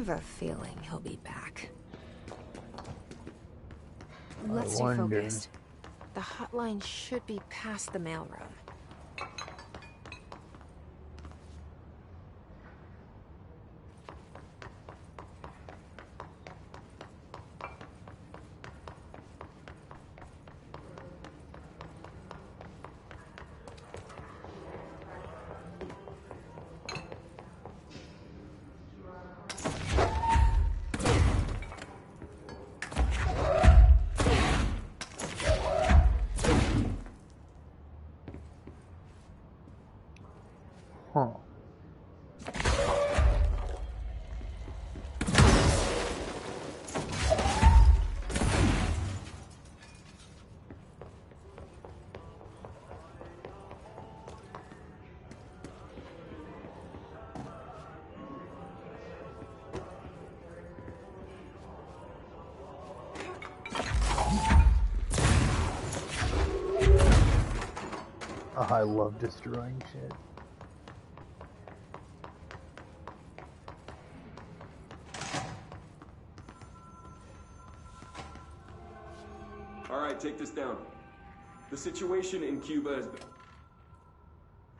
S2: have a feeling he'll be back. Let's stay
S1: wonder.
S2: focused. The hotline should be past the mailroom.
S1: Huh. Oh, I love destroying shit.
S11: Alright, take this down. The situation in Cuba has been...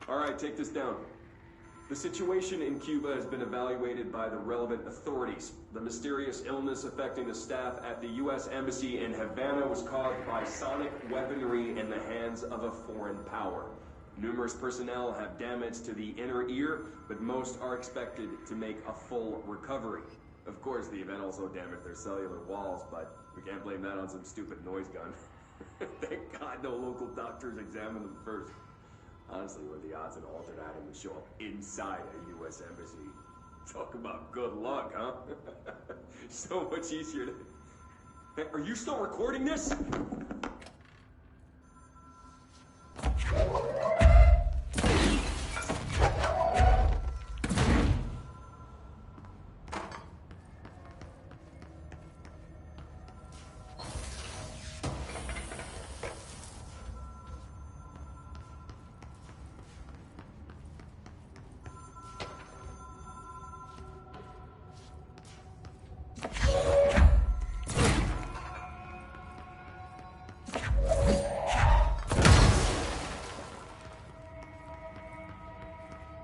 S11: Alright, take this down. The situation in Cuba has been evaluated by the relevant authorities. The mysterious illness affecting the staff at the U.S. Embassy in Havana was caused by sonic weaponry in the hands of a foreign power. Numerous personnel have damage to the inner ear, but most are expected to make a full recovery. Of course, the event also damaged their cellular walls, but we can't blame that on some stupid noise gun. Thank God no local doctors examined them first. Honestly, what are the odds an altered atom would show up inside a U.S. embassy? Talk about good luck, huh? So much easier to... Hey, are you still recording this?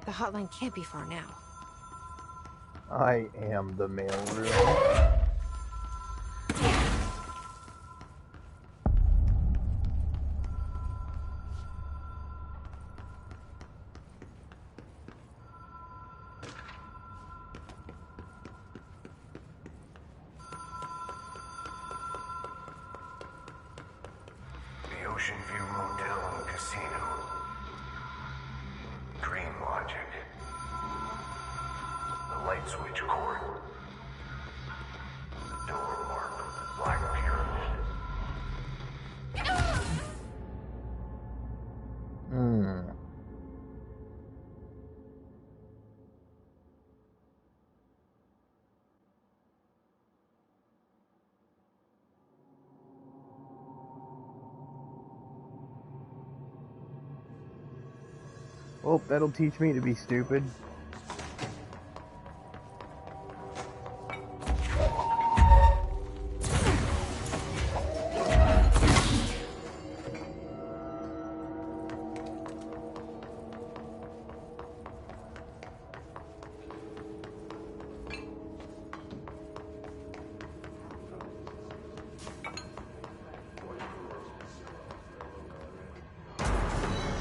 S2: The hotline can't be far now.
S1: I am the mailroom.
S5: The Ocean View Motel and Casino. Dream Logic. The light switch cord. The door marked Black Pyramid.
S1: Well, that'll teach me to be stupid.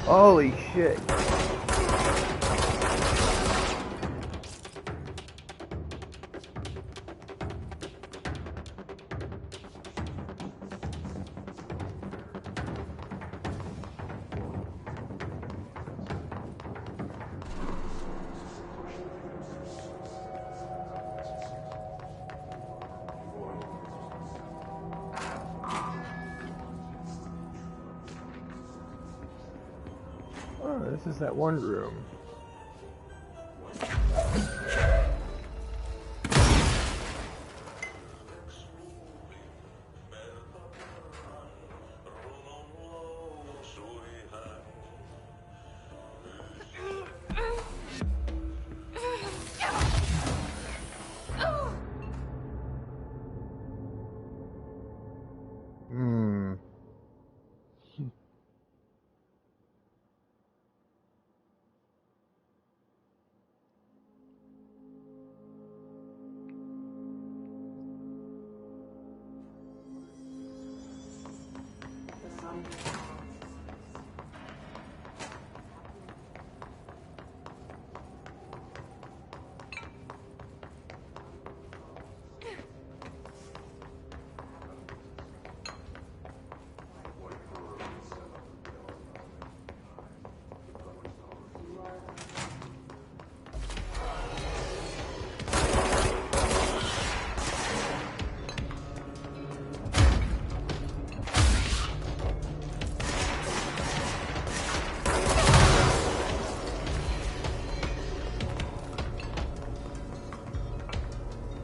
S1: Holy shit. Oh, this is that one room. Hmm.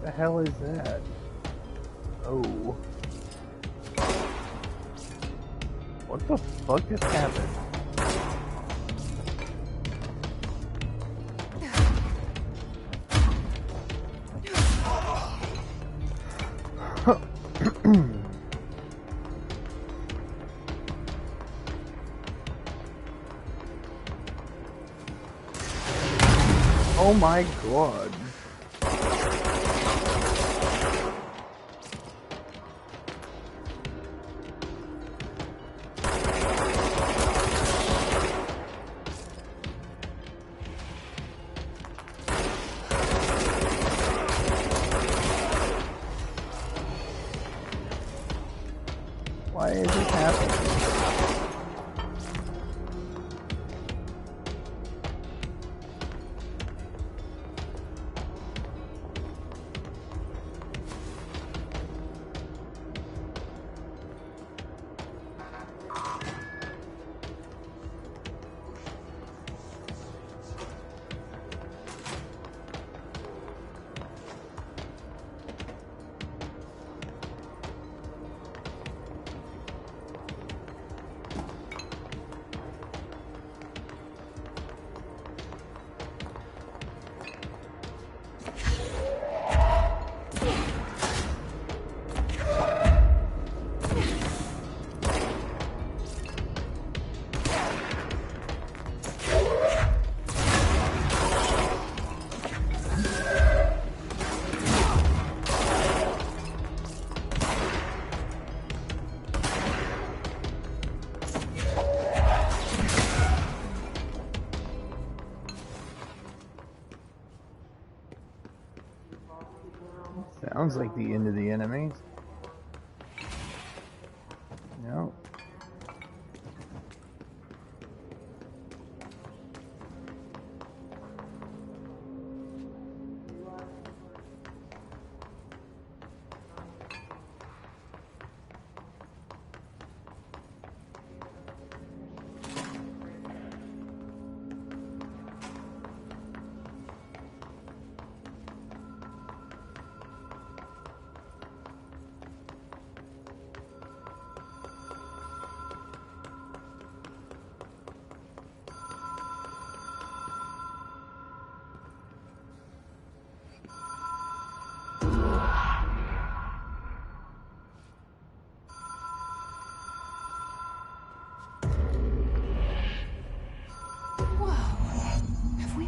S1: The hell is that? Oh. What the fuck just happened? Oh my god. Why is this happening? Sounds like the end of the enemies. No.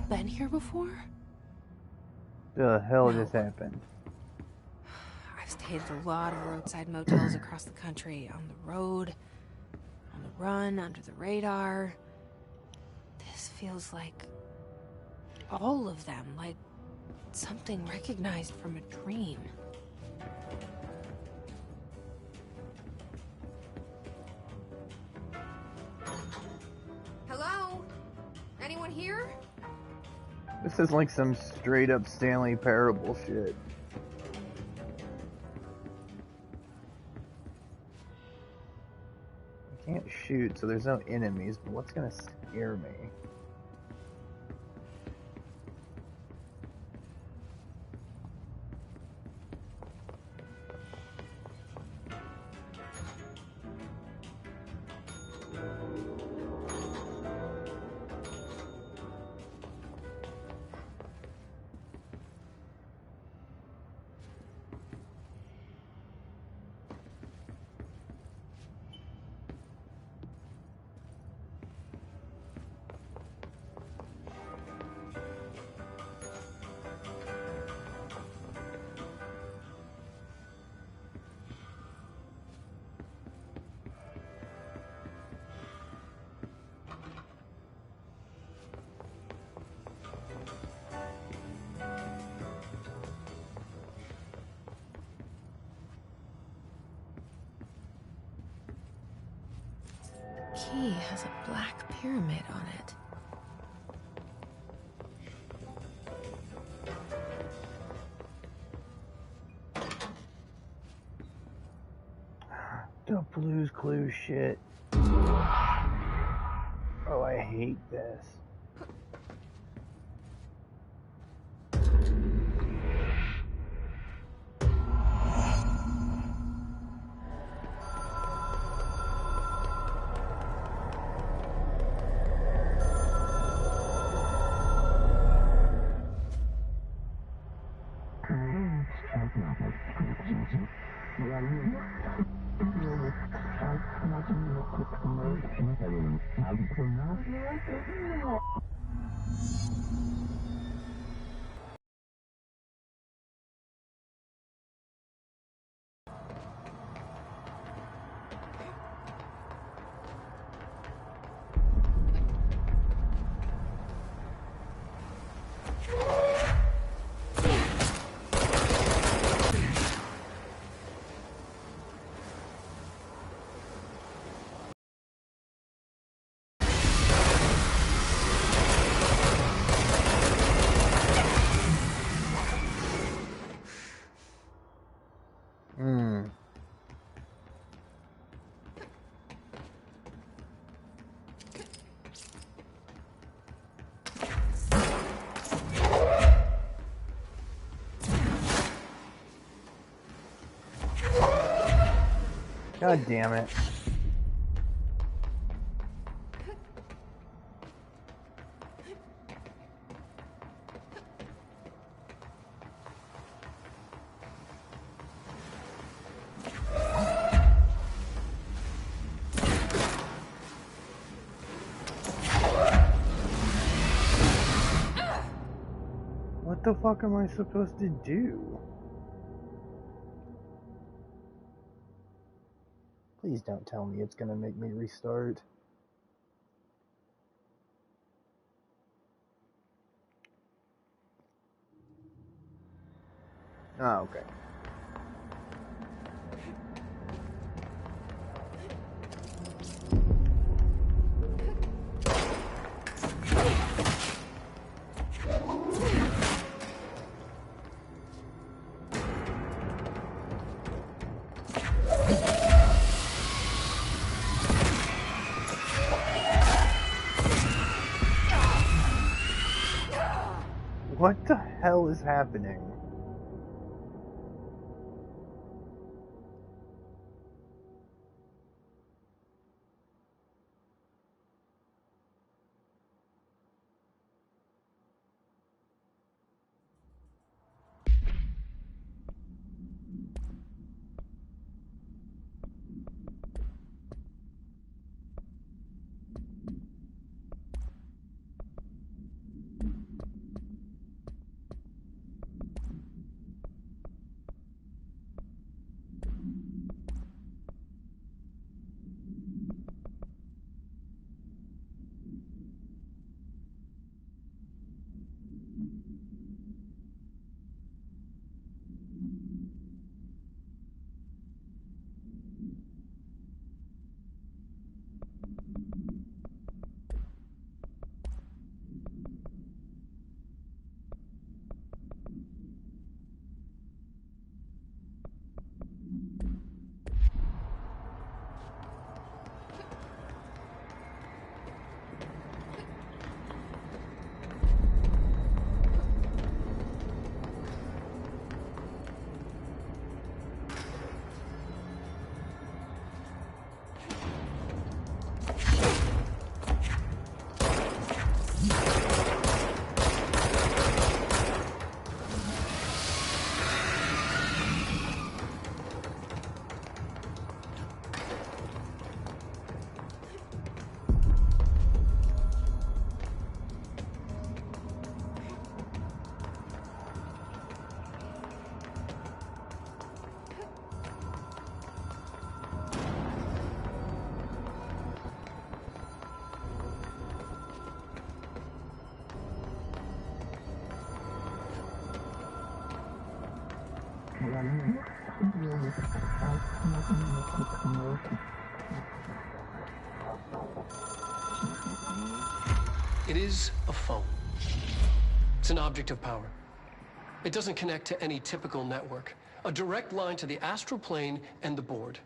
S2: Been here before?
S1: The hell just happened?
S2: I've stayed at a lot of roadside motels across the country, on the road, on the run, under the radar. This feels like all of them, like something recognized from a dream.
S8: Hello? Anyone here?
S1: This is like some straight up Stanley Parable shit. I can't shoot, so there's no enemies, but what's gonna scare me?
S2: key has a black pyramid on it.
S1: The Blue's Clues shit. Oh, I hate this. God damn it. What the fuck am I supposed to do? Please don't tell me it's gonna make me restart. Oh, okay. What the hell is happening?
S4: is a phone. It's an object of power. It doesn't connect to any typical network. A direct line to the astral plane and the board.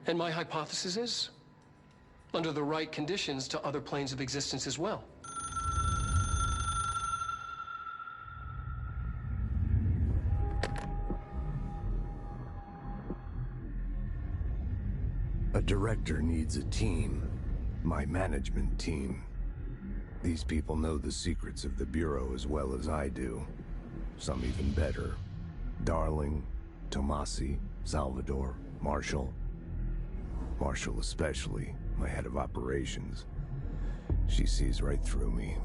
S4: And my hypothesis is, under the right conditions, to other planes of existence as well.
S12: A director needs a team. My management team. These people know the secrets of the Bureau as well as I do. Some even better. Darling, Tomasi, Salvador, Marshall. Marshall especially, my head of operations. She sees right through me.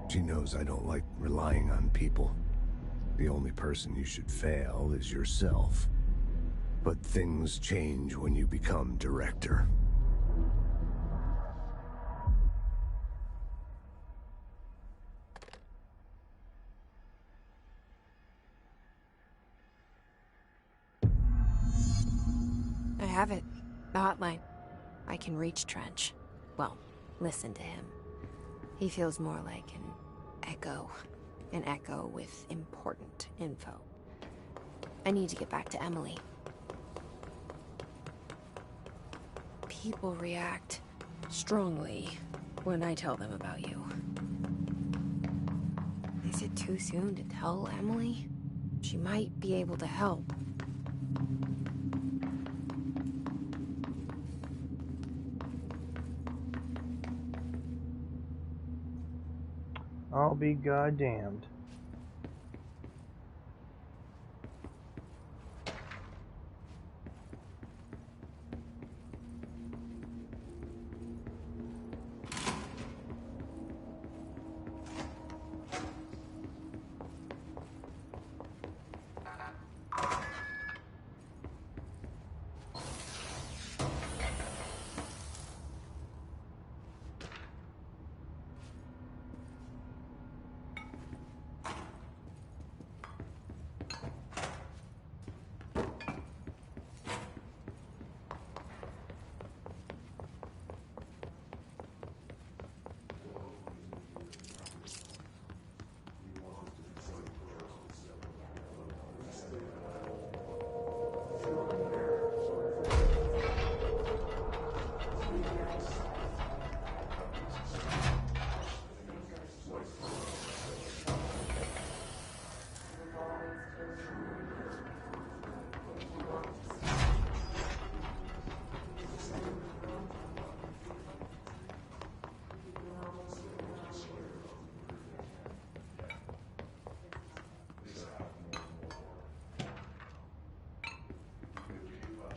S12: She knows I don't like relying on people. The only person you should fail is yourself. But things change when you become director.
S2: I have it. The hotline. I can reach Trench. Well, listen to him. He feels more like an echo. An echo with important info. I need to get back to Emily. People react strongly when I tell them about you. Is it too soon to tell Emily? She might be able to help.
S1: I'll be goddamned.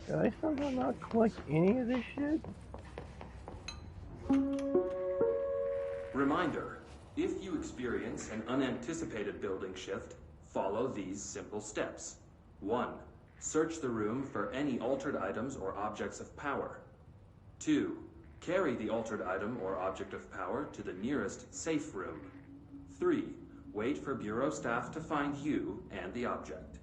S1: Did I somehow not collect any of this shit?
S11: Reminder, if you experience an unanticipated building shift, follow these simple steps. 1. Search the room for any altered items or objects of power. 2. Carry the altered item or object of power to the nearest safe room. 3. Wait for Bureau staff to find you and the object.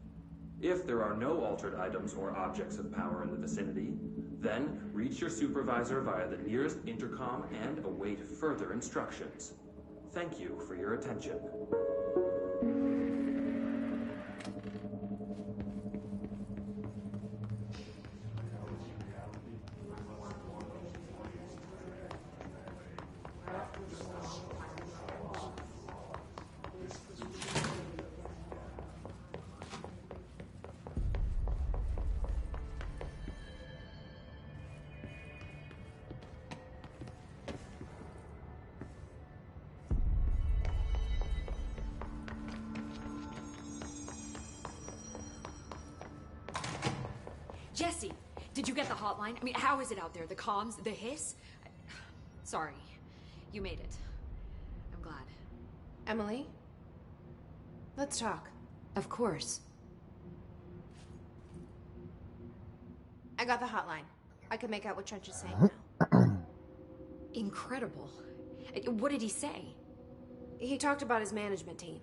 S11: If there are no altered items or objects of power in the vicinity, then reach your supervisor via the nearest intercom and await further instructions. Thank you for your attention.
S7: Jesse, did you get the hotline? I mean, how is it out there? The comms? The hiss? Sorry. You made it. I'm glad.
S8: Emily? Let's talk.
S7: Of course.
S8: I got the hotline. I can make out what Trench is saying now.
S7: Incredible. What did he say?
S8: He talked about his management team.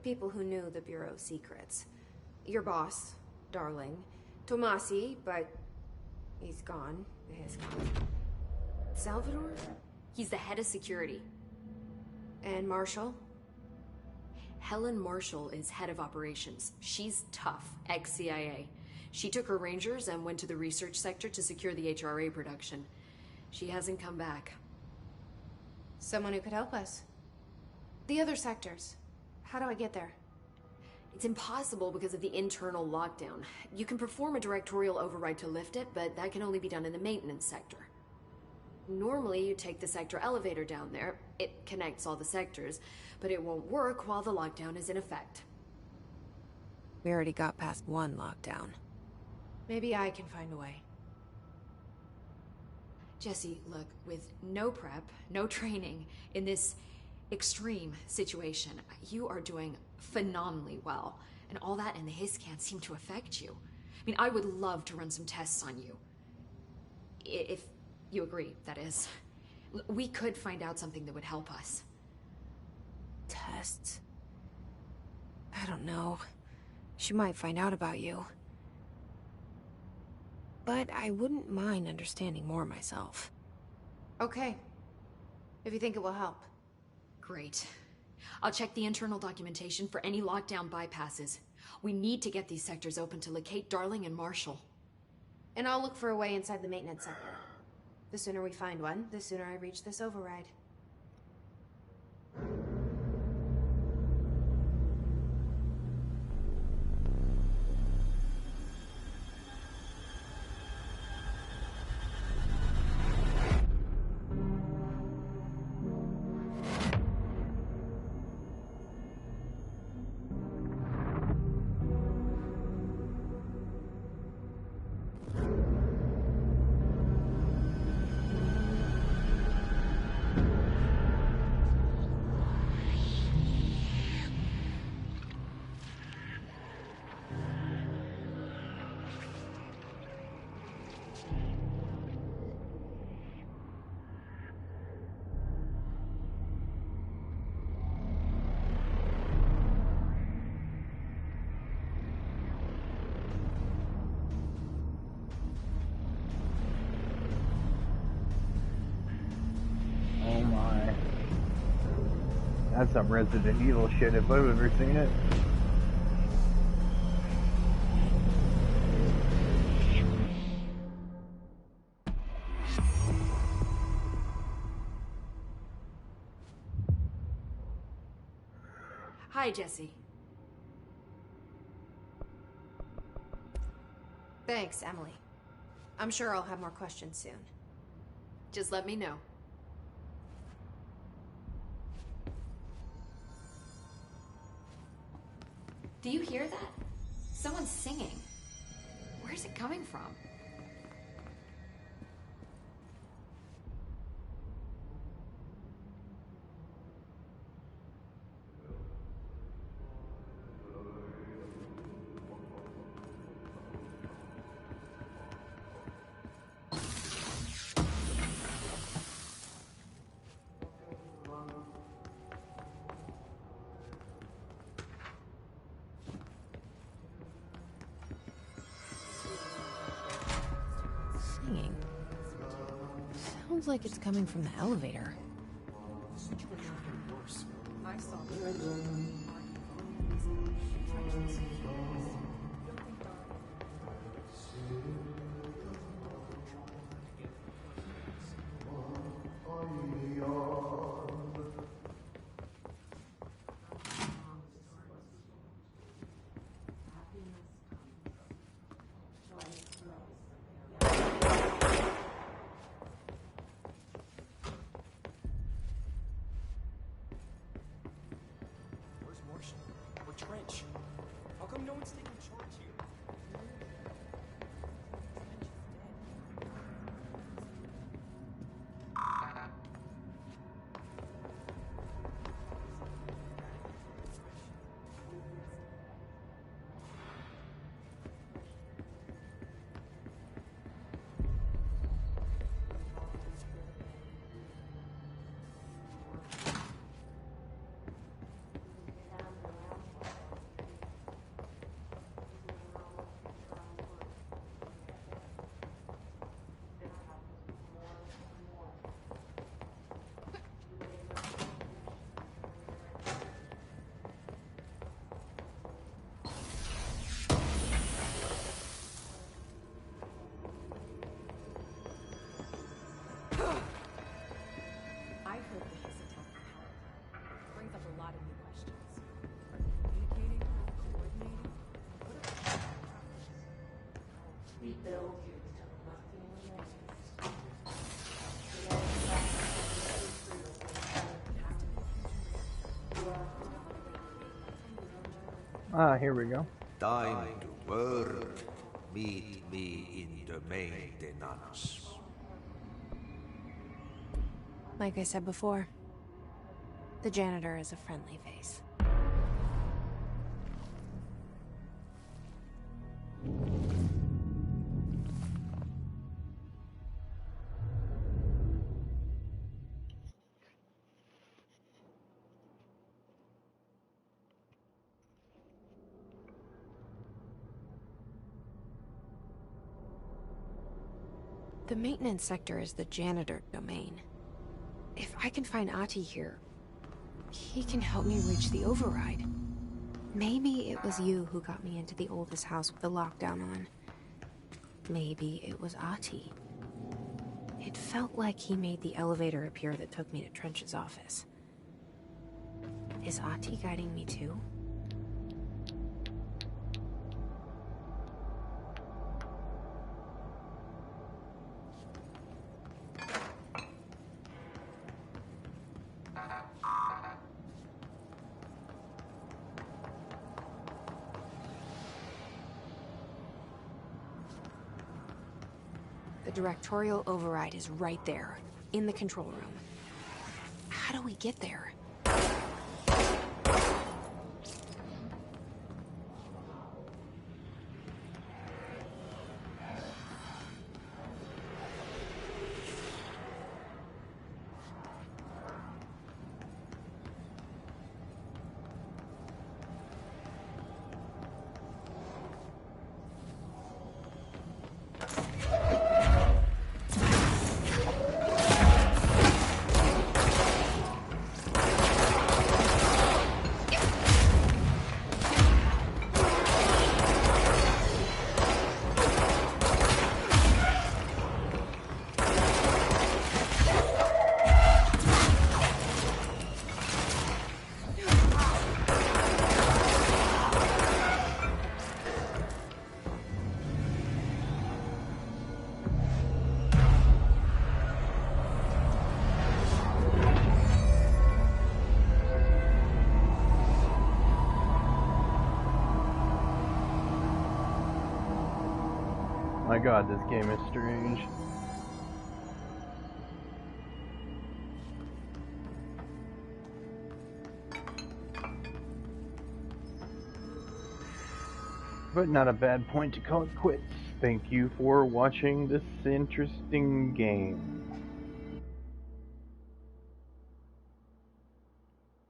S8: People who knew the Bureau's secrets. Your boss, Darling. Tomasi, but he's gone. He's gone.
S7: Salvador? He's the head of security.
S8: And Marshall?
S7: Helen Marshall is head of operations. She's tough, ex-CIA. She took her Rangers and went to the research sector to secure the HRA production. She hasn't come back.
S8: Someone who could help us. The other sectors. How do I get there?
S7: It's impossible because of the internal lockdown. You can perform a directorial override to lift it, but that can only be done in the maintenance sector. Normally, you take the sector elevator down there. It connects all the sectors, but it won't work while the lockdown is in effect.
S2: We already got past one lockdown.
S8: Maybe I can find a way.
S7: Jesse, look, with no prep, no training, in this extreme situation, you are doing phenomenally well. And all that and the hiss can't seem to affect you. I mean, I would love to run some tests on you. If you agree, that is. We could find out something that would help us.
S2: Tests? I don't know. She might find out about you. But I wouldn't mind understanding more myself.
S8: Okay. If you think it will help.
S7: Great. I'll check the internal documentation for any lockdown bypasses. We need to get these sectors open to locate Darling and Marshall.
S8: And I'll look for a way inside the maintenance sector. The sooner we find one, the sooner I reach this override.
S1: That's some Resident Evil shit if I've ever seen it.
S7: Hi, Jesse.
S8: Thanks, Emily. I'm sure I'll have more questions soon.
S7: Just let me know. Do you hear that? Someone's singing. Where's it coming from?
S2: Sounds like it's coming from the elevator.
S7: I saw
S1: Ah, here we go.
S3: Time to work. Meet me in the maintenance.
S2: Like I said before, the janitor is a friendly face. The maintenance sector is the janitor domain. If I can find Ahti here, he can help me reach the override. Maybe it was you who got me into the oldest house with the lockdown on. Maybe it was Ahti. It felt like he made the elevator appear that took me to Trench's office. Is Ahti guiding me too? The directorial override is right there, in the control room. How do we get there?
S1: My god, this game is strange. But not a bad point to call it quits. Thank you for watching this interesting game.